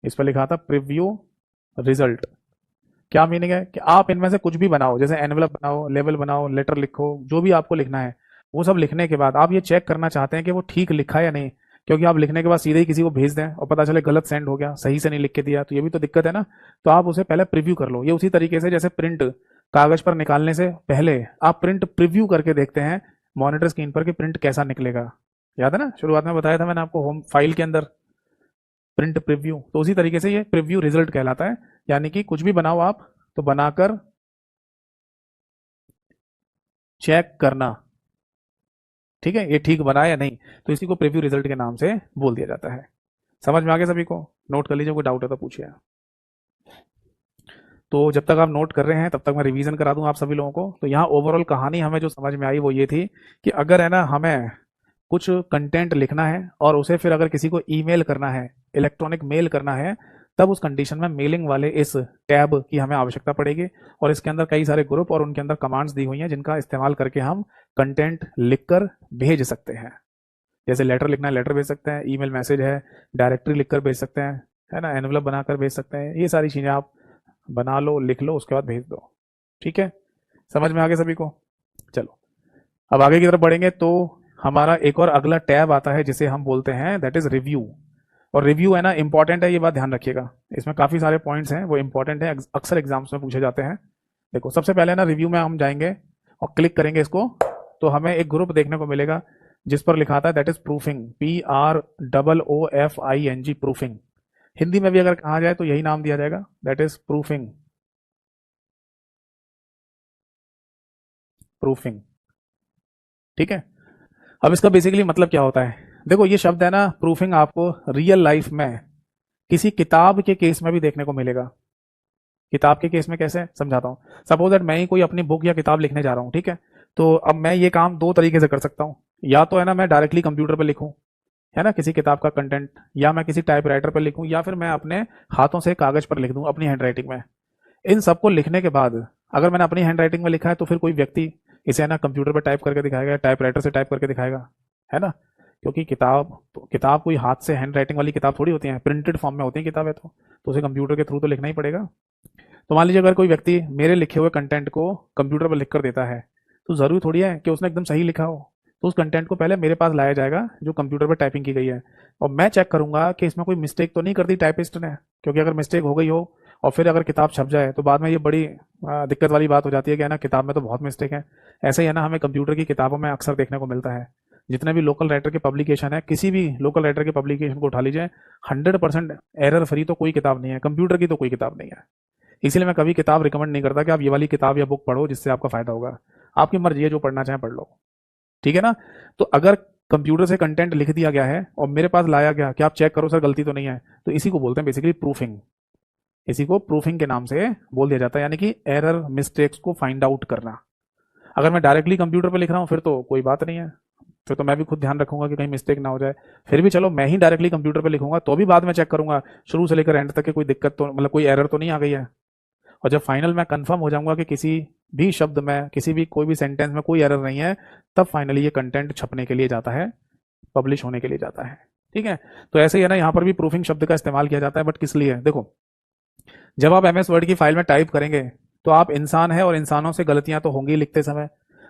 इस पर लिखा था प्रीव्यू रिजल्ट। क्या मीनिंग है कि आप इनमें से कुछ भी बनाओ, जैसे एनवेलप बनाओ, लेबल बनाओ, लेटर लिखो, जो भी आपको लिखना है वो सब लिखने के बाद आप ये चेक करना चाहते हैं कि वो ठीक लिखा है या नहीं। क्योंकि आप लिखने के बाद सीधे ही किसी को भेज दें और पता चले गलत सेंड हो गया, सही से नहीं लिख के दिया, तो ये भी तो दिक्कत है ना। तो आप उसे पहले प्रीव्यू कर लो। ये उसी तरीके से जैसे प्रिंट कागज पर निकालने से पहले आप प्रिंट प्रीव्यू करके देखते हैं मॉनिटर स्क्रीन पर कि प्रिंट कैसा निकलेगा। याद है ना, शुरुआत में बताया था मैंने आपको होम फाइल के अंदर प्रिंट प्रीव्यू। तो उसी तरीके से ये प्रीव्यू रिजल्ट कहलाता है। यानी कि कुछ भी बनाओ आप तो बनाकर चेक करना, ठीक है, ये ठीक बना या नहीं। तो इसी को प्रीव्यू रिजल्ट के नाम से बोल दिया जाता है। समझ में आ गया सभी को? नोट कर लीजिए, कोई डाउट है तो पूछिए। तो जब तक आप नोट कर रहे हैं तब तक मैं रिवीजन करा दूं आप सभी लोगों को। तो यहाँ ओवरऑल कहानी हमें जो समझ में आई वो ये थी कि अगर है ना हमें कुछ कंटेंट लिखना है और उसे फिर अगर किसी को ईमेल करना है, इलेक्ट्रॉनिक मेल करना है, तब उस कंडीशन में मेलिंग वाले इस टैब की हमें आवश्यकता पड़ेगी। और इसके अंदर कई सारे ग्रुप और उनके अंदर कमांड्स दी हुई हैं जिनका इस्तेमाल करके हम कंटेंट लिखकर भेज सकते हैं। जैसे लेटर लिखना है, लेटर भेज सकते हैं, ईमेल मैसेज है, डायरेक्टरी लिखकर भेज सकते हैं, है ना, एनवलप बनाकर भेज सकते हैं। ये सारी चीज़ें आप बना लो, लिख लो, उसके बाद भेज दो। ठीक है, समझ में आ गया सभी को? चलो अब आगे की तरफ बढ़ेंगे तो हमारा एक और अगला टैब आता है जिसे हम बोलते हैं दैट इज रिव्यू। और रिव्यू है ना इंपॉर्टेंट है, ये बात ध्यान रखिएगा। इसमें काफी सारे पॉइंट्स हैं वो इंपॉर्टेंट है, अक्सर एग्जाम्स में पूछे जाते हैं। देखो सबसे पहले ना रिव्यू में हम जाएंगे और क्लिक करेंगे इसको तो हमें एक ग्रुप देखने को मिलेगा जिस पर लिखा था that is proofing, PROOFING, proofing. Hindi में भी अगर कहा जाए तो यही नाम दिया जाएगा, दैट इज प्रूफिंग। प्रूफिंग, ठीक है। अब इसका बेसिकली मतलब क्या होता है, देखो ये शब्द है ना, प्रूफिंग आपको रियल लाइफ में किसी किताब के केस में भी देखने को मिलेगा। किताब के केस में कैसे समझाता हूँ। सपोज दैट मैं ही कोई अपनी बुक या किताब लिखने जा रहा हूँ, ठीक है। तो अब मैं ये काम दो तरीके से कर सकता हूँ, या तो है ना मैं डायरेक्टली कंप्यूटर पर लिखूँ, है ना, किसी किताब का कंटेंट, या मैं किसी टाइपराइटर पर लिखूँ, या फिर मैं अपने हाथों से कागज पर लिख दूँ अपनी हैंडराइटिंग में। इन सबको लिखने के बाद अगर मैंने अपनी हैंडराइटिंग में लिखा है तो फिर कोई व्यक्ति इसे है ना कंप्यूटर पर टाइप करके दिखाएगा, टाइपराइटर से टाइप करके दिखाएगा, है ना। क्योंकि किताब कोई हाथ से हैंड राइटिंग वाली किताब थोड़ी होती है, प्रिंटेड फॉर्म में होती है किताबें, तो उसे कंप्यूटर के थ्रू तो लिखना ही पड़ेगा। तो मान लीजिए अगर कोई व्यक्ति मेरे लिखे हुए कंटेंट को कंप्यूटर पर लिख कर देता है, तो ज़रूरी थोड़ी है कि उसने एकदम सही लिखा हो। तो उस कंटेंट को पहले मेरे पास लाया जाएगा जो कंप्यूटर पर टाइपिंग की गई है, और मैं चेक करूंगा कि इसमें कोई मिस्टेक तो नहीं कर दी टाइपिस्ट ने। क्योंकि अगर मिस्टेक हो गई हो और फिर अगर किताब छप जाए तो बाद में ये बड़ी दिक्कत वाली बात हो जाती है कि है ना, किताब में तो बहुत मिस्टेक है। ऐसे ही है ना, हमें कंप्यूटर की किताबों में अक्सर देखने को मिलता है। जितने भी लोकल राइटर के पब्लिकेशन है, किसी भी लोकल राइटर के पब्लिकेशन को उठा लीजिए, 100% एरर फ्री तो कोई किताब नहीं है, कंप्यूटर की तो कोई किताब नहीं है। इसीलिए मैं कभी किताब रिकमेंड नहीं करता कि आप ये वाली किताब या बुक पढ़ो जिससे आपका फायदा होगा। आपकी मर्जी है, जो पढ़ना चाहे पढ़ लो, ठीक है ना। तो अगर कंप्यूटर से कंटेंट लिख दिया गया है और मेरे पास लाया गया कि आप चेक करो सर गलती तो नहीं है, तो इसी को बोलते हैं बेसिकली प्रूफिंग। इसी को प्रूफिंग के नाम से बोल दिया जाता है, यानी कि एरर मिस्टेक्स को फाइंड आउट करना। अगर मैं डायरेक्टली कंप्यूटर पर लिख रहा हूँ फिर तो कोई बात नहीं है, फिर तो मैं भी खुद ध्यान रखूंगा कि कहीं मिस्टेक ना हो जाए। फिर भी चलो मैं ही डायरेक्टली कंप्यूटर पर लिखूंगा तो भी बाद में चेक करूंगा शुरू से लेकर एंड तक कि कोई दिक्कत तो, मतलब कोई एरर तो नहीं आ गई है। और जब फाइनल मैं कंफर्म हो जाऊंगा कि किसी भी शब्द में, किसी भी कोई भी सेंटेंस में कोई एरर नहीं है, तब फाइनली ये कंटेंट छपने के लिए जाता है, पब्लिश होने के लिए जाता है, ठीक है। तो ऐसे ही है ना, यहाँ पर भी प्रूफिंग शब्द का इस्तेमाल किया जाता है, बट किस लिए? देखो, जब आप एमएस वर्ड की फाइल में टाइप करेंगे तो आप इंसान है और इंसानों से गलतियां तो होंगी लिखते समय।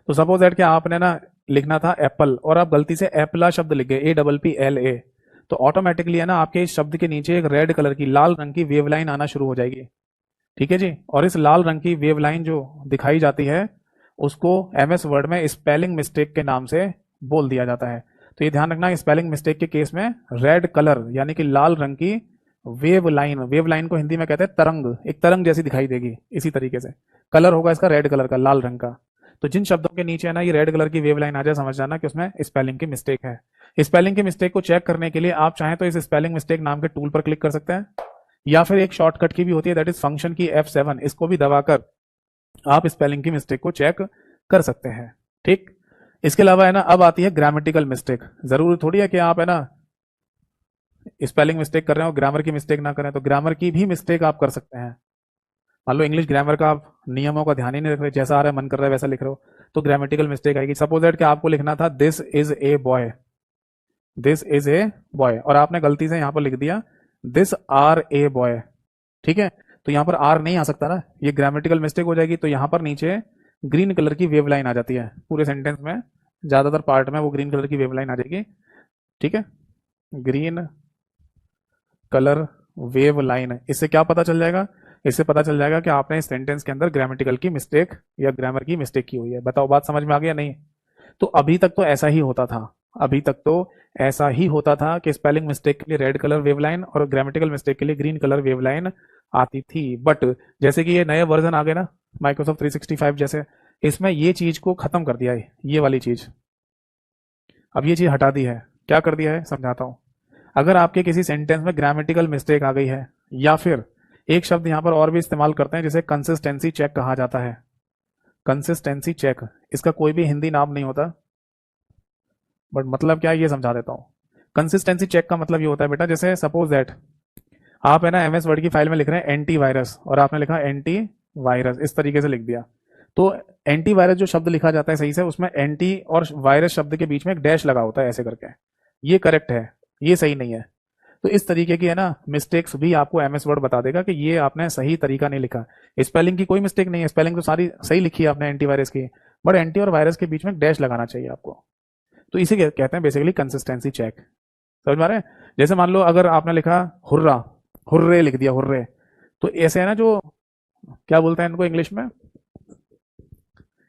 तो सपोज दैट कि आपने ना लिखना था एप्पल और आप गलती से एप्पला शब्द लिख गए, APPLA, तो ऑटोमेटिकली है ना आपके इस शब्द के नीचे एक रेड कलर की, लाल रंग की वेवलाइन आना शुरू हो जाएगी, ठीक है जी। और इस लाल रंग की वेवलाइन जो दिखाई जाती है उसको एमएस वर्ड में स्पेलिंग मिस्टेक के नाम से बोल दिया जाता है। तो ये ध्यान रखना, स्पेलिंग मिस्टेक के केस में रेड कलर यानी कि लाल रंग की वेव लाइन को हिंदी में कहते हैं तरंग, एक तरंग जैसी दिखाई देगी। इसी तरीके से कलर होगा इसका रेड कलर का, लाल रंग का। तो जिन शब्दों के नीचे है ना ये रेड कलर की वेव लाइन आ जाए, समझ जाना कि उसमें स्पेलिंग की मिस्टेक है। स्पेलिंग की मिस्टेक को चेक करने के लिए आप चाहें तो इस स्पेलिंग मिस्टेक नाम के टूल पर क्लिक कर सकते हैं, या फिर एक शॉर्टकट की भी होती है, दैट इज फंक्शन की F7, इसको भी दबाकर आप स्पेलिंग की मिस्टेक को चेक कर सकते हैं, ठीक। इसके अलावा है ना अब आती है ग्रामेटिकल मिस्टेक। जरूरी थोड़ी है कि आप है ना स्पेलिंग मिस्टेक कर रहे हो ग्रामर की मिस्टेक ना करें, तो ग्रामर की भी मिस्टेक आप कर सकते हैं। मान लो इंग्लिश ग्रामर का आप नियमों का ध्यान ही नहीं रख रहे, जैसा आ रहा है मन कर रहा है वैसा लिख रहे हो, तो ग्रामेटिकल मिस्टेक आएगी। सपोज दैट कि आपको लिखना था this is a boy, this is a boy, और आपने गलती से यहां पर लिख दिया दिस आर ए बॉय, ठीक है। तो यहां पर आर नहीं आ सकता ना, ये ग्रामेटिकल मिस्टेक हो जाएगी। तो यहां पर नीचे ग्रीन कलर की वेव लाइन आ जाती है, पूरे सेंटेंस में ज्यादातर पार्ट में वो ग्रीन कलर की वेव लाइन आ जाएगी, ठीक है। ग्रीन कलर वेव लाइन, इससे क्या पता चल जाएगा? इससे पता चल जाएगा कि आपने इस सेंटेंस के अंदर ग्रामेटिकल की मिस्टेक या ग्रामर की मिस्टेक की हुई है। बताओ बात समझ में आ गया नहीं? तो अभी तक तो ऐसा ही होता था, अभी तक तो ऐसा ही होता था कि स्पेलिंग मिस्टेक के लिए रेड कलर वेवलाइन और ग्रामेटिकल मिस्टेक के लिए ग्रीन कलर वेवलाइन आती थी। बट जैसे कि ये नए वर्जन आ गए ना माइक्रोसॉफ्ट 365 जैसे, इसमें ये चीज को खत्म कर दिया है, ये वाली चीज अब ये चीज हटा दी है। क्या कर दिया है समझाता हूं। अगर आपके किसी सेंटेंस में ग्रामेटिकल मिस्टेक आ गई है, या फिर एक शब्द यहां पर और भी इस्तेमाल करते हैं जिसे कंसिस्टेंसी चेक कहा जाता है। कंसिस्टेंसी चेक, इसका कोई भी हिंदी नाम नहीं होता, बट मतलब क्या है ये समझा देता हूं। कंसिस्टेंसी चेक का मतलब ये होता है बेटा, जैसे सपोज दैट आप है ना एमएस वर्ड की फाइल में लिख रहे हैं एंटी वायरस और आपने लिखा एंटी वायरस, इस तरीके से लिख दिया। तो एंटी वायरस जो शब्द लिखा जाता है सही से, उसमें एंटी और वायरस शब्द के बीच में एक डैश लगा होता है ऐसे करके, ये करेक्ट है, ये सही नहीं है। तो इस तरीके की है ना मिस्टेक्स भी आपको एमएस वर्ड बता देगा कि ये आपने सही तरीका नहीं लिखा। स्पेलिंग की कोई मिस्टेक नहीं है, स्पेलिंग तो सारी सही लिखी है आपने एंटीवायरस की, बट एंटी और वायरस के बीच में डैश लगाना चाहिए आपको। तो इसे कहते हैं बेसिकली कंसिस्टेंसी चेक। समझ में आ रहे हैं? जैसे मान लो अगर आपने लिखा हुर्रा, हुर्रे लिख दिया हुर्रे, तो ऐसे है ना जो क्या बोलते हैं इनको इंग्लिश में,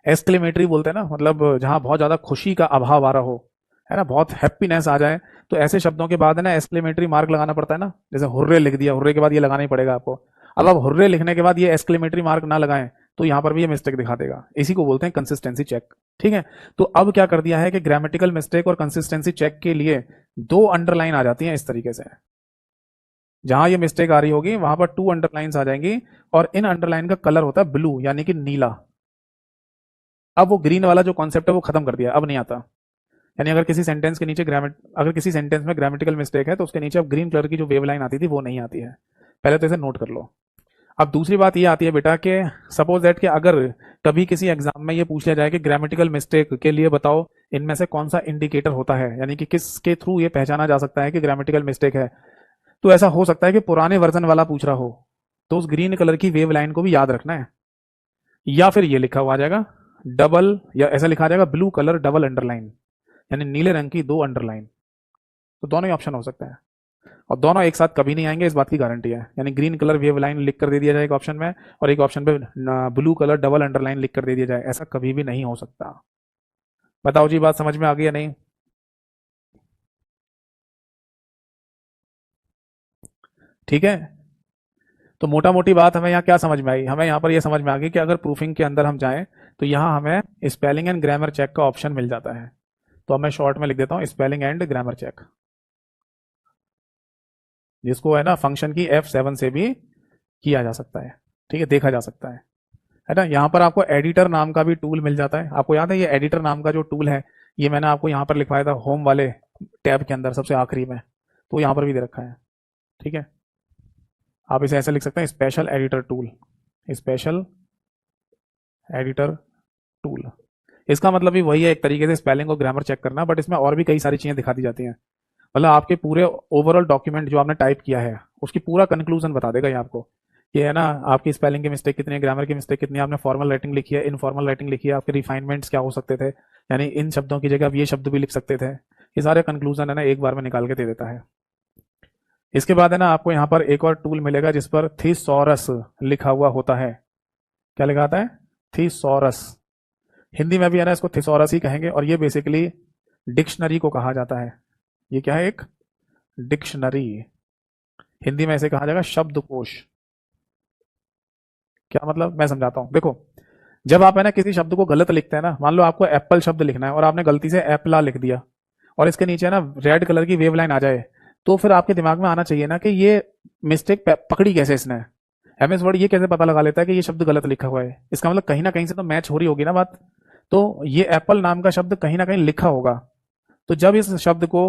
एक्सक्लेमेटरी बोलते हैं ना, मतलब जहां बहुत ज्यादा खुशी का अभाव आ रहा हो, है ना, बहुत हैप्पीनेस आ जाए, तो ऐसे शब्दों के बाद है ना एक्सक्लेमेटरी मार्क लगाना पड़ता है ना। जैसे हुर्रे लिख दिया, हुर्रे के बाद ये लगाना ही पड़ेगा आपको। अब आप हुर्रे लिखने के बाद ये एक्सक्लेमेटरी मार्क ना लगाएं तो यहां पर भी ये मिस्टेक दिखा देगा। इसी को बोलते हैं कंसिस्टेंसी चेक। ठीक है, तो अब क्या कर दिया है कि ग्रामेटिकल मिस्टेक और कंसिस्टेंसी चेक के लिए दो अंडरलाइन आ जाती हैं इस तरीके से। जहां ये मिस्टेक आ रही होगी वहां पर टू अंडरलाइंस आ जाएंगी, और इन अंडरलाइन का कलर होता है ब्लू, यानी कि नीला। अब वो ग्रीन वाला जो कॉन्सेप्ट है वो खत्म कर दिया, अब नहीं आता। यानी अगर किसी सेंटेंस के नीचे अगर किसी सेंटेंस में ग्रामेटिकल मिस्टेक है तो उसके नीचे अब ग्रीन कलर की जो वेव लाइन आती थी वो नहीं आती है। पहले तो इसे नोट कर लो। अब दूसरी बात ये आती है बेटा कि सपोज दैट कि अगर कभी किसी एग्जाम में ये पूछ लिया जाए कि ग्रामेटिकल मिस्टेक के लिए बताओ इनमें से कौन सा इंडिकेटर होता है, यानी कि किसके थ्रू ये पहचाना जा सकता है कि ग्रामेटिकल मिस्टेक है, तो ऐसा हो सकता है कि पुराने वर्जन वाला पूछ रहा हो, तो उस ग्रीन कलर की वेव लाइन को भी याद रखना है। या फिर ये लिखा हुआ आ जाएगा डबल, या ऐसा लिखा आ जाएगा ब्लू कलर डबल अंडरलाइन, यानी नीले रंग की दो अंडरलाइन। तो दोनों ही ऑप्शन हो सकता है, और दोनों एक साथ कभी नहीं आएंगे, इस बात की गारंटी है। यानी ग्रीन कलर वेव लाइन लिख कर दे दिया जाए एक ऑप्शन में, और एक ऑप्शन पे ब्लू कलर डबल अंडरलाइन लिख कर दे दिया जाए, ऐसा कभी भी नहीं हो सकता। बताओ जी, बात समझ में आ गई या नहीं? ठीक है, तो मोटा मोटी बात हमें यहाँ क्या समझ में आई? हमें यहाँ पर यह समझ में आ गई कि अगर प्रूफिंग के अंदर हम जाएं तो यहाँ हमें स्पेलिंग एंड ग्रामर चेक का ऑप्शन मिल जाता है। तो अब मैं शॉर्ट में लिख देता हूँ स्पेलिंग एंड ग्रामर चेक, जिसको है ना फंक्शन की F7 से भी किया जा सकता है। ठीक है, देखा जा सकता है ना। यहाँ पर आपको एडिटर नाम का भी टूल मिल जाता है। आपको याद है ये एडिटर नाम का जो टूल है, ये मैंने आपको यहाँ पर लिखवाया था होम वाले टैब के अंदर सबसे आखिरी में, तो यहाँ पर भी दे रखा है। ठीक है, आप इसे ऐसे लिख सकते हैं special editor tool, special editor tool. इसका मतलब भी वही है एक तरीके से स्पेलिंग और ग्रामर चेक करना, बट इसमें और भी कई सारी चीजें दिखा दी जाती हैं। मतलब आपके पूरे ओवरऑल डॉक्यूमेंट जो आपने टाइप किया है उसकी पूरा कंक्लूजन बता देगा ये आपको, ये है ना आपकी स्पेलिंग की मिस्टेक कितनी है, ग्रामर की मिस्टेक कितनी है, आपने फॉर्मल राइटिंग लिखी है, इनफॉर्मल राइटिंग लिखी है, आपके रिफाइनमेंट्स क्या हो सकते थे, यानी इन शब्दों की जगह आप ये शब्द भी लिख सकते थे। ये सारे कंक्लूजन है ना एक बार में निकाल के दे देता है। इसके बाद है ना आपको यहाँ पर एक और टूल मिलेगा जिस पर थीसॉरस लिखा हुआ होता है। क्या लिखा आता है? थीसॉरस। हिंदी में भी है ना इसको थिसॉरस ही कहेंगे, और ये बेसिकली डिक्शनरी को कहा जाता है। ये क्या है? एक डिक्शनरी। हिंदी में ऐसे कहा जाएगा शब्दकोश। क्या मतलब, मैं समझाता हूं। देखो, जब आप है ना किसी शब्द को गलत लिखते हैं ना, मान लो आपको एप्पल शब्द लिखना है और आपने गलती से एप्पला लिख दिया, और इसके नीचे ना रेड कलर की वेव लाइन आ जाए, तो फिर आपके दिमाग में आना चाहिए ना कि ये मिस्टेक पकड़ी कैसे इसने। एमएस वर्ड ये कैसे पता लगा लेता है कि ये शब्द गलत लिखा हुआ है? इसका मतलब कहीं ना कहीं से तो मैच हो रही होगी ना बात। तो ये एप्पल नाम का शब्द कहीं ना कहीं लिखा होगा। तो जब इस शब्द को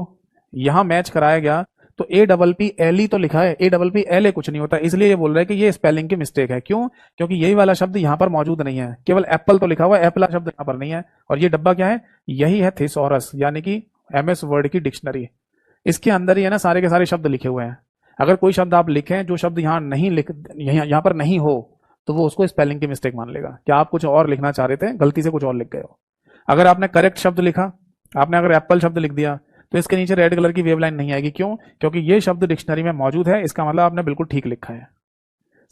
यहां मैच कराया गया तो APPL तो लिखा है, APPL कुछ नहीं होता, इसलिए ये बोल रहा है कि ये स्पेलिंग की मिस्टेक है। क्यों? क्योंकि यही वाला शब्द यहां पर मौजूद नहीं है, केवल एप्पल तो लिखा हुआ है, एप्पला शब्द यहां पर नहीं है। और ये डब्बा क्या है? यही है थिसॉरस, यानी कि एमएस वर्ड की डिक्शनरी। इसके अंदर ही है ना सारे के सारे शब्द लिखे हुए हैं। अगर कोई शब्द आप लिखें जो शब्द यहाँ नहीं लिख यहाँ पर नहीं हो, तो वो उसको स्पेलिंग की मिस्टेक मान लेगा। क्या आप कुछ और लिखना चाह रहे थे, गलती से कुछ और लिख गए हो। अगर आपने करेक्ट शब्द लिखा, आपने अगर एप्पल शब्द लिख दिया, तो इसके नीचे रेड कलर की वेव लाइन नहीं आएगी। क्यों? क्योंकि ये शब्द डिक्शनरी में मौजूद है, इसका मतलब आपने बिल्कुल ठीक लिखा है।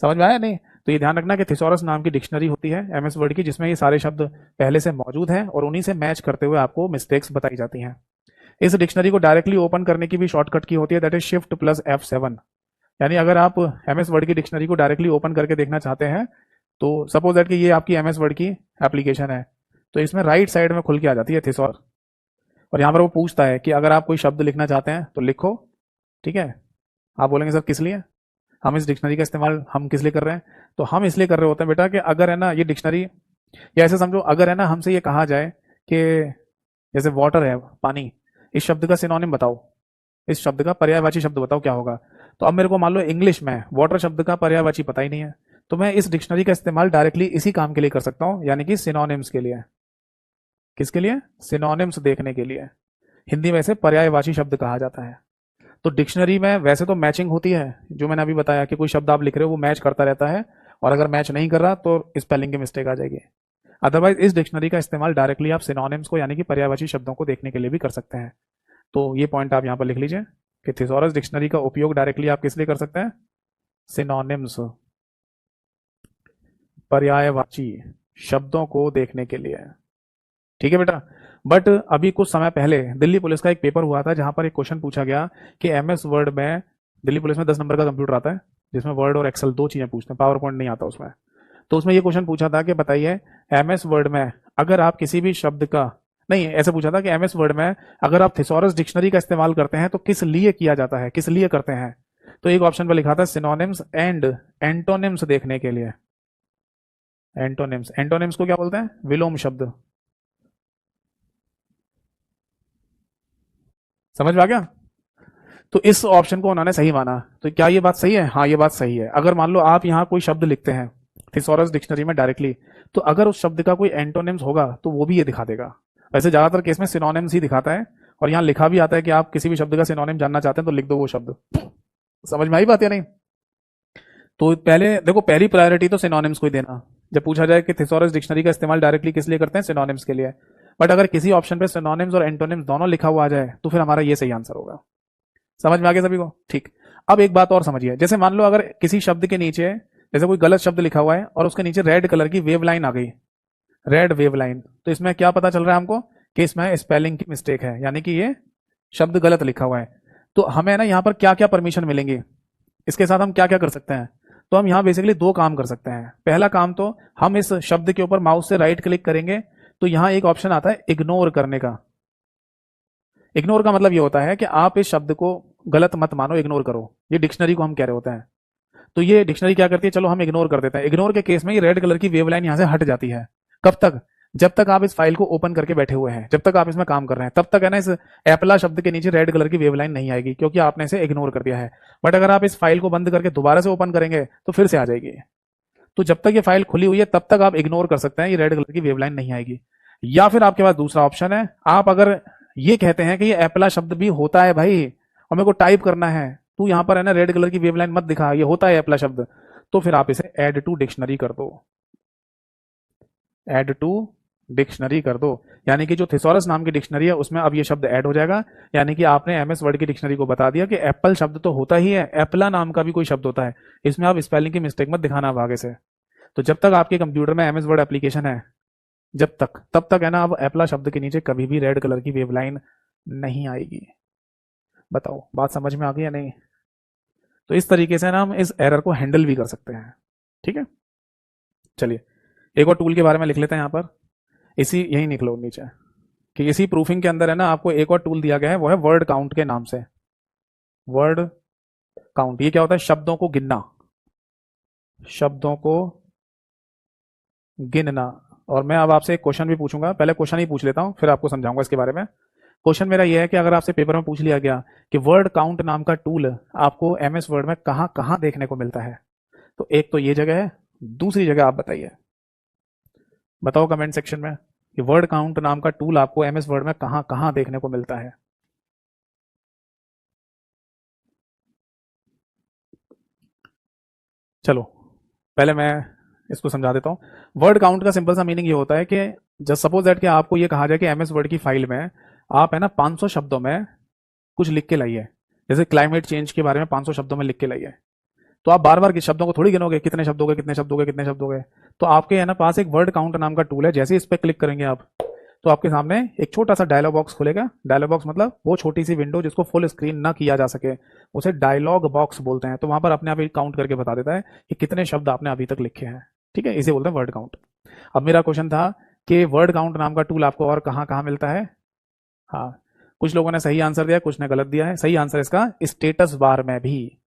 समझ में आया नहीं? तो ये ध्यान रखना कि थिसॉरस नाम की डिक्शनरी होती है एमएस वर्ड की, जिसमें ये सारे शब्द पहले से मौजूद हैं और उन्हीं से मैच करते हुए आपको मिस्टेक्स बताई जाती हैं। इस डिक्शनरी को डायरेक्टली ओपन करने की भी शॉर्टकट की होती है, that is shift plus F7। यानी अगर आप एमएस वर्ड की डिक्शनरी को डायरेक्टली ओपन करके देखना चाहते हैं, तो सपोज दैट कि ये आपकी एमएस वर्ड की एप्लीकेशन है, तो इसमें राइट साइड में खुल के आ जाती है थिसॉर, और यहाँ पर वो पूछता है कि अगर आप कोई शब्द लिखना चाहते हैं तो लिखो। ठीक है, आप बोलेंगे सर किस लिए हम इस डिक्शनरी का इस्तेमाल हम किस लिए कर रहे हैं? तो हम इसलिए कर रहे होते हैं बेटा कि अगर है ना ये डिक्शनरी, या ऐसे समझो अगर है ना हमसे ये कहा जाए कि जैसे वाटर है पानी, इस शब्द का सिनोनिम बताओ, इस शब्द का पर्यायवाची शब्द बताओ क्या होगा। तो अब मेरे को मान लो इंग्लिश में वाटर शब्द का पर्यायवाची पता ही नहीं है, तो मैं इस डिक्शनरी का इस्तेमाल डायरेक्टली इसी काम के लिए कर सकता हूं, यानी कि सिनोनिम्स के लिए। किसके लिए? सिनोनिम्स देखने के लिए। हिंदी में इसे पर्यायवाची शब्द कहा जाता है। तो डिक्शनरी में वैसे तो मैचिंग होती है, जो मैंने अभी बताया कि कोई शब्द आप लिख रहे हो वो मैच करता रहता है, और अगर मैच नहीं कर रहा तो स्पेलिंग की मिस्टेक आ जाएगी। अदरवाइज इस डिक्शनरी का इस्तेमाल डायरेक्टली आप सिनोनिम्स को यानी कि पर्यायवाची शब्दों को देखने के लिए भी कर सकते हैं। तो ये पॉइंट आप यहाँ पर लिख लीजिए कि थिसॉरस डिक्शनरी का उपयोग डायरेक्टली आप किस लिए कर सकते हैं? सिनोनिम्स, पर्यायवाची शब्दों को देखने के लिए। ठीक है बेटा। बट अभी कुछ समय पहले दिल्ली पुलिस का एक पेपर हुआ था जहां पर एक क्वेश्चन पूछा गया कि एमएस वर्ड में, दिल्ली पुलिस में 10 नंबर का कंप्यूटर आता है जिसमें वर्ड और एक्सेल दो चीजें पूछते हैं, पावर पॉइंट नहीं आता उसमें। तो उसमें ये क्वेश्चन पूछा था कि बताइए एमएस वर्ड में अगर आप किसी भी शब्द का, नहीं ऐसे पूछा था कि एमएस वर्ड में अगर आप थिसॉरस डिक्शनरी का इस्तेमाल करते हैं तो किस लिए किया जाता है, किस लिए करते हैं। तो एक ऑप्शन पर लिखा था सिनोनिम्स एंड एंटोनिम्स देखने के लिए। एंटोनिम्स, एंटोनिम्स को क्या बोलते हैं, विलोम शब्द। समझ में आ गया। तो इस ऑप्शन को उन्होंने सही माना। तो क्या ये बात सही है, हाँ ये बात सही है। अगर मान लो आप यहाँ कोई शब्द लिखते हैं थिसॉरस डिक्शनरी में डायरेक्टली, तो अगर उस शब्द का कोई एंटोनिम्स होगा तो वो भी ये दिखा देगा। वैसे ज्यादातर केस में सिनोनिम्स ही दिखाता है, और यहाँ लिखा भी आता है कि आप किसी भी शब्द का सिनोनिम जानना चाहते हैं तो लिख दो वो शब्द। समझ में आई बात या नहीं। तो पहले देखो, पहली प्रायोरिटी तो सिनोनिम्स को ही देना जब पूछा जाए कि थिसॉरस डिक्शनरी का इस्तेमाल डायरेक्टली किस लिए करते हैं, सिनोनिम्स के लिए। बट अगर किसी ऑप्शन पे सिनोनिम्स और एंटोनिम्स दोनों लिखा हुआ आ जाए तो फिर हमारा ये सही आंसर होगा। समझ में आ गया सभी को, ठीक। अब एक बात और समझिए, जैसे मान लो अगर किसी शब्द के नीचे जैसे कोई गलत शब्द लिखा हुआ है और उसके नीचे रेड कलर की वेव लाइन आ गई, रेड वेव लाइन, तो इसमें क्या पता चल रहा है हमको कि इसमें स्पेलिंग की मिस्टेक है, यानी कि ये शब्द गलत लिखा हुआ है। तो हमें ना यहाँ पर क्या क्या परमिशन मिलेंगी, इसके साथ हम क्या क्या कर सकते हैं। तो हम यहाँ बेसिकली दो काम कर सकते हैं। पहला काम तो हम इस शब्द के ऊपर माउस से राइट क्लिक करेंगे तो यहाँ एक ऑप्शन आता है इग्नोर करने का। इग्नोर का मतलब ये होता है कि आप इस शब्द को गलत मत मानो, इग्नोर करो। ये डिक्शनरी को हम कह रहे होते हैं। तो ये डिक्शनरी क्या करती है, चलो हम इग्नोर कर देते हैं। इग्नोर के केस में ये रेड कलर की वेव लाइन यहां से हट जाती है। कब तक, जब तक आप इस फाइल को ओपन करके बैठे हुए हैं, जब तक आप इसमें काम कर रहे हैं, तब तक है ना इस एप्ला शब्द के नीचे रेड कलर की वेव लाइन नहीं आएगी, क्योंकि आपने इसे इग्नोर कर दिया है। बट अगर आप इस फाइल को बंद करके दोबारा से ओपन करेंगे तो फिर से आ जाएगी। तो जब तक ये फाइल खुली हुई है तब तक आप इग्नोर कर सकते हैं, ये रेड कलर की वेव लाइन नहीं आएगी। या फिर आपके पास दूसरा ऑप्शन है, आप अगर ये कहते हैं कि ये एप्ला शब्द भी होता है भाई और मेरे को टाइप करना है, तू यहां पर है ना रेड कलर की वेव लाइन मत दिखा, ये होता है एप्ला शब्द, तो फिर आप इसे ऐड टू डिक्शनरी कर दो। ऐड टू डिक्शनरी कर दो, यानी कि जो थिसॉरस नाम की डिक्शनरी है उसमें अब ये शब्द ऐड हो जाएगा। यानी कि आपने एमएस वर्ड की डिक्शनरी को बता दिया कि एप्पल शब्द तो होता ही है, एप्पला नाम का भी कोई शब्द होता है, इसमें आप स्पेलिंग की मिस्टेक मत दिखाना अब आगे से। तो जब तक आपके कंप्यूटर में एमएस वर्ड एप्लीकेशन है, जब तक तब तक है ना, अब एप्पला शब्द के नीचे कभी भी रेड कलर की वेव लाइन नहीं आएगी। बताओ बात समझ में आ गई या नहीं। तो इस तरीके से ना हम इस एरर को हैंडल भी कर सकते हैं। ठीक है, चलिए एक और टूल के बारे में लिख लेते हैं यहाँ पर। इसी यही लिख लो नीचे कि इसी प्रूफिंग के अंदर है ना आपको एक और टूल दिया गया है, वो है वर्ड काउंट के नाम से। वर्ड काउंट, ये क्या होता है, शब्दों को गिनना, शब्दों को गिनना। और मैं अब आपसे एक क्वेश्चन भी पूछूंगा, पहले क्वेश्चन ही पूछ लेता हूं फिर आपको समझाऊंगा इसके बारे में। क्वेश्चन मेरा यह है कि अगर आपसे पेपर में पूछ लिया गया कि वर्ड काउंट नाम का टूल आपको एमएस वर्ड में कहां कहां देखने को मिलता है, तो एक तो ये जगह है, दूसरी जगह आप बताइए, बताओ कमेंट सेक्शन में कि वर्ड काउंट नाम का टूल आपको एमएस वर्ड में कहां कहां देखने को मिलता है। चलो पहले मैं इसको समझा देता हूँ। वर्ड काउंट का सिंपल सा मीनिंग ये होता है कि जब सपोज दैट कि आपको ये कहा जाए कि एमएस वर्ड की फाइल में आप है ना 500 शब्दों में कुछ लिख के लाइए, जैसे क्लाइमेट चेंज के बारे में 500 शब्दों में लिख के लाइए, तो आप बार बार शब्दों को थोड़ी गिनोगे, कितने शब्द हो गए, कितने शब्द हो गए, कितने शब्द हो गए। तो आपके है ना पास एक वर्ड काउंट नाम का टूल है, जैसे इस पर क्लिक करेंगे आप तो आपके सामने एक छोटा सा डायलॉग बॉक्स खुलेगा। डायलॉग बॉक्स मतलब वो छोटी सी विंडो जिसको फुल स्क्रीन ना किया जा सके, उसे डायलॉग बॉक्स बोलते हैं। तो वहां पर अपने आप एक काउंट करके बता देता है कि कितने शब्द आपने अभी तक लिखे हैं। ठीक है, इसे बोलते हैं वर्ड काउंट। अब मेरा क्वेश्चन था कि वर्ड काउंट नाम का टूल आपको और कहाँ कहाँ मिलता है। हाँ, कुछ लोगों ने सही आंसर दिया, कुछ ने गलत दिया है। सही आंसर इसका स्टेटस बार में भी।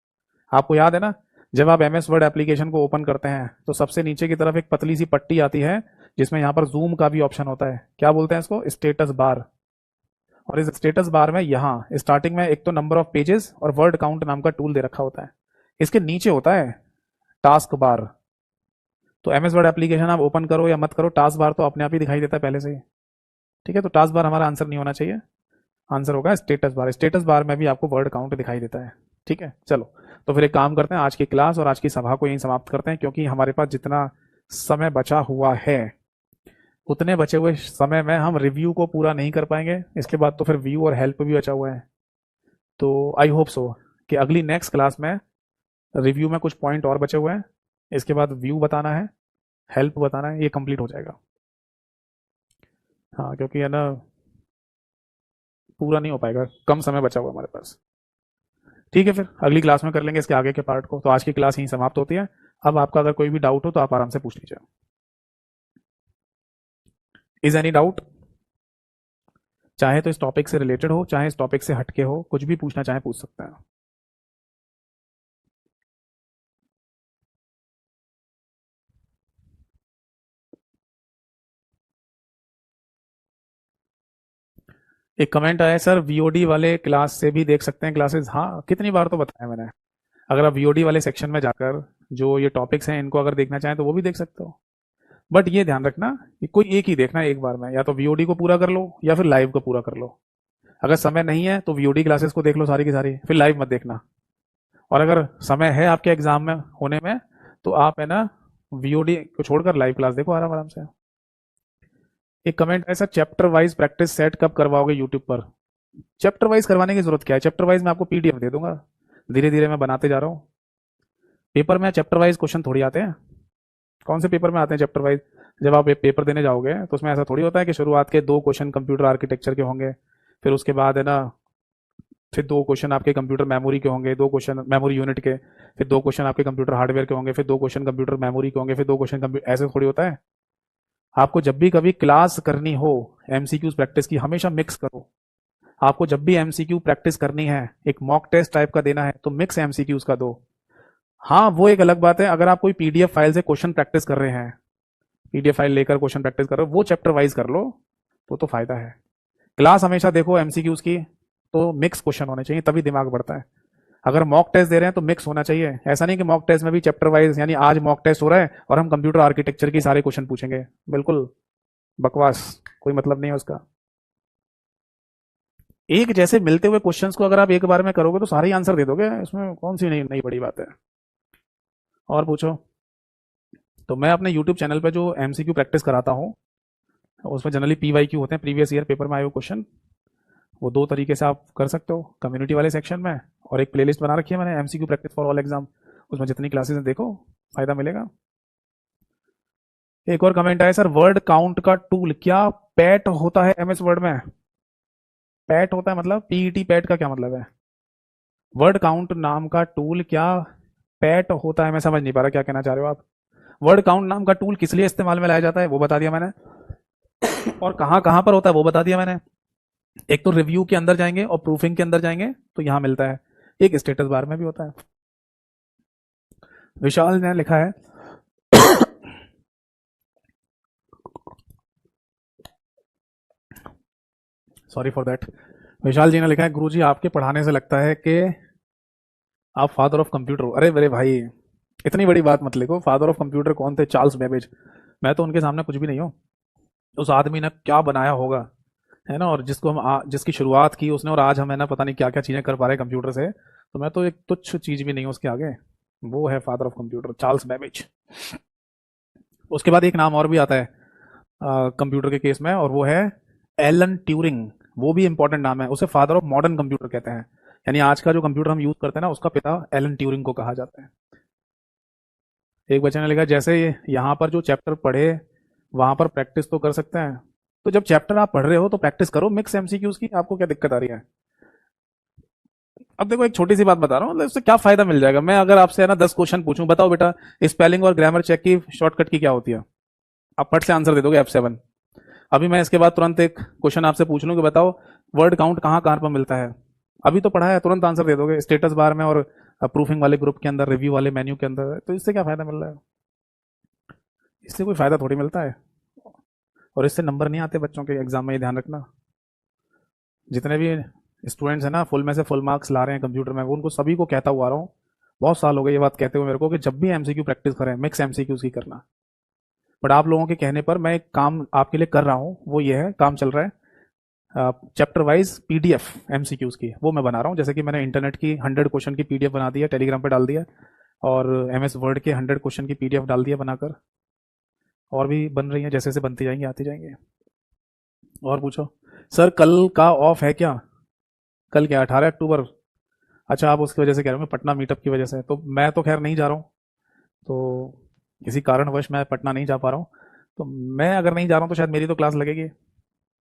आपको याद है ना, जब आप एमएस वर्ड एप्लीकेशन को ओपन करते हैं तो सबसे नीचे की तरफ एक पतली सी पट्टी आती है जिसमें यहाँ पर जूम का भी ऑप्शन होता है। क्या बोलते हैं इसको, स्टेटस बार। और इस स्टेटस बार में यहाँ स्टार्टिंग में एक तो नंबर ऑफ पेजेस और वर्ड काउंट नाम का टूल दे रखा होता है, इसके नीचे होता है टास्क बार। तो एमएस वर्ड एप्लीकेशन आप ओपन करो या मत करो, टास्क बार तो अपने आप ही दिखाई देता है पहले से ही। ठीक है, तो टास्क बार हमारा आंसर नहीं होना चाहिए, आंसर होगा स्टेटस बार। स्टेटस बार में भी आपको वर्ड काउंट दिखाई देता है। ठीक है, चलो तो फिर एक काम करते हैं, आज की क्लास और आज की सभा को यहीं समाप्त करते हैं, क्योंकि हमारे पास जितना समय बचा हुआ है उतने बचे हुए समय में हम रिव्यू को पूरा नहीं कर पाएंगे। इसके बाद तो फिर व्यू और हेल्प भी बचा हुआ है। तो आई होप सो कि अगली नेक्स्ट क्लास में रिव्यू में कुछ पॉइंट और बचे हुए हैं, इसके बाद व्यू बताना है, हेल्प बताना है, ये कंप्लीट हो जाएगा। हाँ, क्योंकि है ना पूरा नहीं हो पाएगा, कम समय बचा हुआ हमारे पास। ठीक है, फिर अगली क्लास में कर लेंगे इसके आगे के पार्ट को। तो आज की क्लास यहीं समाप्त होती है। अब आपका अगर कोई भी डाउट हो तो आप आराम से पूछ लीजिए। Is any doubt? चाहे तो इस टॉपिक से रिलेटेड हो, चाहे इस टॉपिक से हटके हो, कुछ भी पूछना चाहे पूछ सकते हैं। एक कमेंट आया सर, वीओडी वाले क्लास से भी देख सकते हैं क्लासेस। हाँ, कितनी बार तो बताया मैंने। अगर आप वीओडी वाले सेक्शन में जाकर जो ये टॉपिक्स हैं इनको अगर देखना चाहें तो वो भी देख सकते हो। बट ये ध्यान रखना कि कोई एक ही देखना है एक बार में, या तो वीओडी को पूरा कर लो या फिर लाइव को पूरा कर लो। अगर समय नहीं है तो वीओडी क्लासेस को देख लो सारी की सारी, फिर लाइव मत देखना। और अगर समय है आपके एग्जाम में होने में तो आप है ना वीओडी को छोड़कर लाइव क्लास देखो आराम आराम से। एक कमेंट ऐसा, चैप्टर वाइज प्रैक्टिस सेट कब करवाओगे यूट्यूब पर? चैप्टर वाइज करवाने की जरूरत क्या है? चैप्टर वाइज मैं आपको पीडीएफ दे दूंगा, धीरे धीरे मैं बनाते जा रहा हूँ। पेपर में चैप्टर वाइज क्वेश्चन थोड़ी आते हैं। कौन से पेपर में आते हैं चैप्टर वाइज? जब आप पेपर देने जाओगे तो उसमें ऐसा थोड़ी होता है कि शुरुआत के 2 क्वेश्चन कंप्यूटर आर्किटेक्चर के होंगे, फिर उसके बाद है ना फिर 2 क्वेश्चन आपके कंप्यूटर मेमोरी के होंगे, 2 क्वेश्चन मेमोरी यूनिट के, फिर 2 क्वेश्चन आपके कंप्यूटर हार्डवेयर के होंगे, फिर 2 क्वेश्चन कंप्यूटर मेमोरी के होंगे, फिर 2 क्वेश्चन कंप्यूटर, ऐसे थोड़ी होता है। आपको जब भी कभी क्लास करनी हो एमसीक्यूज प्रैक्टिस की, हमेशा मिक्स करो। आपको जब भी एमसीक्यू प्रैक्टिस करनी है, एक मॉक टेस्ट टाइप का देना है, तो मिक्स एमसीक्यूज का दो। हाँ, वो एक अलग बात है, अगर आप कोई पीडीएफ फाइल से क्वेश्चन प्रैक्टिस कर रहे हैं, पीडीएफ फाइल लेकर क्वेश्चन प्रैक्टिस कर रहे हो, वो चैप्टर वाइज कर लो तो फायदा है। क्लास हमेशा देखो एमसीक्यूज की तो मिक्स क्वेश्चन होने चाहिए, तभी दिमाग बढ़ता है। अगर मॉक टेस्ट दे रहे हैं तो मिक्स होना चाहिए। ऐसा नहीं कि मॉक टेस्ट में भी चैप्टर वाइज, यानी आज मॉक टेस्ट हो रहा है और हम कंप्यूटर आर्किटेक्चर के सारे क्वेश्चन पूछेंगे, बिल्कुल बकवास, कोई मतलब नहीं है उसका। एक जैसे मिलते हुए क्वेश्चंस को अगर आप एक बार में करोगे तो सारे ही आंसर दे दोगे, इसमें कौन सी नई नई बड़ी बात है। और पूछो। तो मैं अपने यूट्यूब चैनल पे जो एमसीक्यू प्रैक्टिस कराता हूँ उसमें जनरली पीवाईक्यू होते हैं, प्रीवियस ईयर पेपर में आए हुए क्वेश्चन। वो 2 तरीके से आप कर सकते हो, कम्युनिटी वाले सेक्शन में, और एक प्लेलिस्ट बना रखी है मैंने MCQ practice for all exam, उसमें जितनी क्लासेस हैं देखो, फायदा मिलेगा। एक और कमेंट आया, सर वर्ड काउंट का टूल क्या पैट होता है एमएस वर्ड में? पैट होता है मतलब पीईटी, पैट का क्या मतलब है? वर्ड काउंट नाम का टूल क्या पैट होता है? मैं समझ नहीं पा रहा क्या कहना चाह रहे हो आप। वर्ड काउंट नाम का टूल किस लिए इस्तेमाल में लाया जाता है वो बता दिया मैंने, और कहाँ कहाँ पर होता है वो बता दिया मैंने। एक तो रिव्यू के अंदर जाएंगे और प्रूफिंग के अंदर जाएंगे तो यहां मिलता है, एक स्टेटस बार में भी होता है। विशाल ने लिखा है सॉरी फॉर दैट। विशाल जी ने लिखा है, गुरुजी आपके पढ़ाने से लगता है कि आप फादर ऑफ कंप्यूटर हो। अरे मेरे भाई, इतनी बड़ी बात मत लिखो। फादर ऑफ कंप्यूटर कौन थे? Charles Babbage. मैं तो उनके सामने कुछ भी नहीं हूँ। उस आदमी ने क्या बनाया होगा, है ना, और जिसको जिसकी शुरुआत की उसने, और आज हम है ना पता नहीं क्या क्या चीजें कर पा रहे हैं कंप्यूटर से, तो मैं तो एक तुच्छ चीज भी नहीं हूँ उसके आगे। वो है father of computer, Charles Babbage. उसके बाद एक नाम और भी आता है कंप्यूटर के केस में, और वो है एलन ट्यूरिंग। वो भी इंपॉर्टेंट नाम है, उसे फादर ऑफ मॉडर्न कंप्यूटर कहते हैं। यानी आज का जो कंप्यूटर हम यूज करते हैं ना, उसका पिता एलन ट्यूरिंग को कहा जाता है। एक बच्चे ने लिखा, जैसे यहाँ पर जो चैप्टर पढ़े वहां पर प्रैक्टिस तो कर सकते हैं। तो जब चैप्टर आप पढ़ रहे हो तो प्रैक्टिस करो मिक्स एमसीक्यूज की, आपको क्या दिक्कत आ रही है? अब देखो एक छोटी सी बात बता रहा हूँ, मतलब इससे क्या फायदा मिल जाएगा। मैं अगर आपसे है ना 10 क्वेश्चन पूछूं, बताओ बेटा स्पेलिंग और ग्रामर चेक की शॉर्टकट की क्या होती है, आप फट से आंसर दे दोगे F7। अभी मैं इसके बाद तुरंत एक क्वेश्चन आपसे पूछ लूं कि बताओ वर्ड काउंट कहाँ कहाँ पर मिलता है, अभी तो पढ़ा है, तुरंत आंसर दे दोगे स्टेटस बार में और प्रूफिंग वाले ग्रुप के अंदर, रिव्यू वाले मेन्यू के अंदर। तो इससे क्या फायदा मिल रहा है? इससे कोई फायदा थोड़ी मिलता है। और इससे नंबर नहीं आते बच्चों के एग्जाम में, ये ध्यान रखना। जितने भी स्टूडेंट्स हैं ना फुल में से फुल मार्क्स ला रहे हैं कंप्यूटर में, वो उनको सभी को कहता हुआ आ रहा हूँ, बहुत साल हो गए ये बात कहते हुए मेरे को, कि जब भी एमसीक्यू प्रैक्टिस करें मिक्स एमसीक्यूज की करना। बट आप लोगों के कहने पर मैं एक काम आपके लिए कर रहा हूँ, वो ये है, काम चल रहा है चैप्टर वाइज पीडीएफ एमसीक्यूज की, वो मैं बना रहा हूँ। जैसे कि मैंने इंटरनेट की 100 क्वेश्चन की पीडीएफ बना दी है, टेलीग्राम पे डाल दिया, और एमएस वर्ड के 100 क्वेश्चन की पीडीएफ डाल दिया बनाकर, और भी बन रही हैं, जैसे जैसे बनती जाएंगी आती जाएंगे। और पूछो। सर कल का ऑफ है क्या? कल क्या 18 अक्टूबर? अच्छा, आप उसकी वजह से कह रहे हो पटना मीटअप की वजह से, तो मैं तो खैर नहीं जा रहा हूँ। तो किसी कारणवश मैं पटना नहीं जा पा रहा हूँ, तो मैं अगर नहीं जा रहा हूँ तो शायद मेरी तो क्लास लगेगी,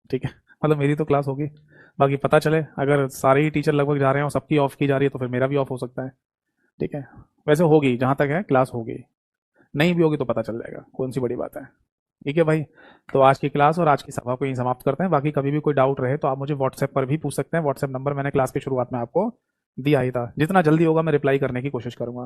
ठीक है, मतलब मेरी तो क्लास होगी। बाकी पता चले अगर सारे ही टीचर लगभग जा रहे हैं और सबकी ऑफ की जा रही है तो फिर मेरा भी ऑफ हो सकता है, ठीक है। वैसे होगी, जहाँ तक है क्लास होगी। नहीं भी होगी तो पता चल जाएगा, कौन सी बड़ी बात है। ठीक है भाई। तो आज की क्लास और आज की सभा को यहीं समाप्त करते हैं। बाकी कभी भी कोई डाउट रहे तो आप मुझे व्हाट्सएप पर भी पूछ सकते हैं। व्हाट्सएप नंबर मैंने क्लास की शुरुआत में आपको दिया ही था। जितना जल्दी होगा मैं रिप्लाई करने की कोशिश करूंगा।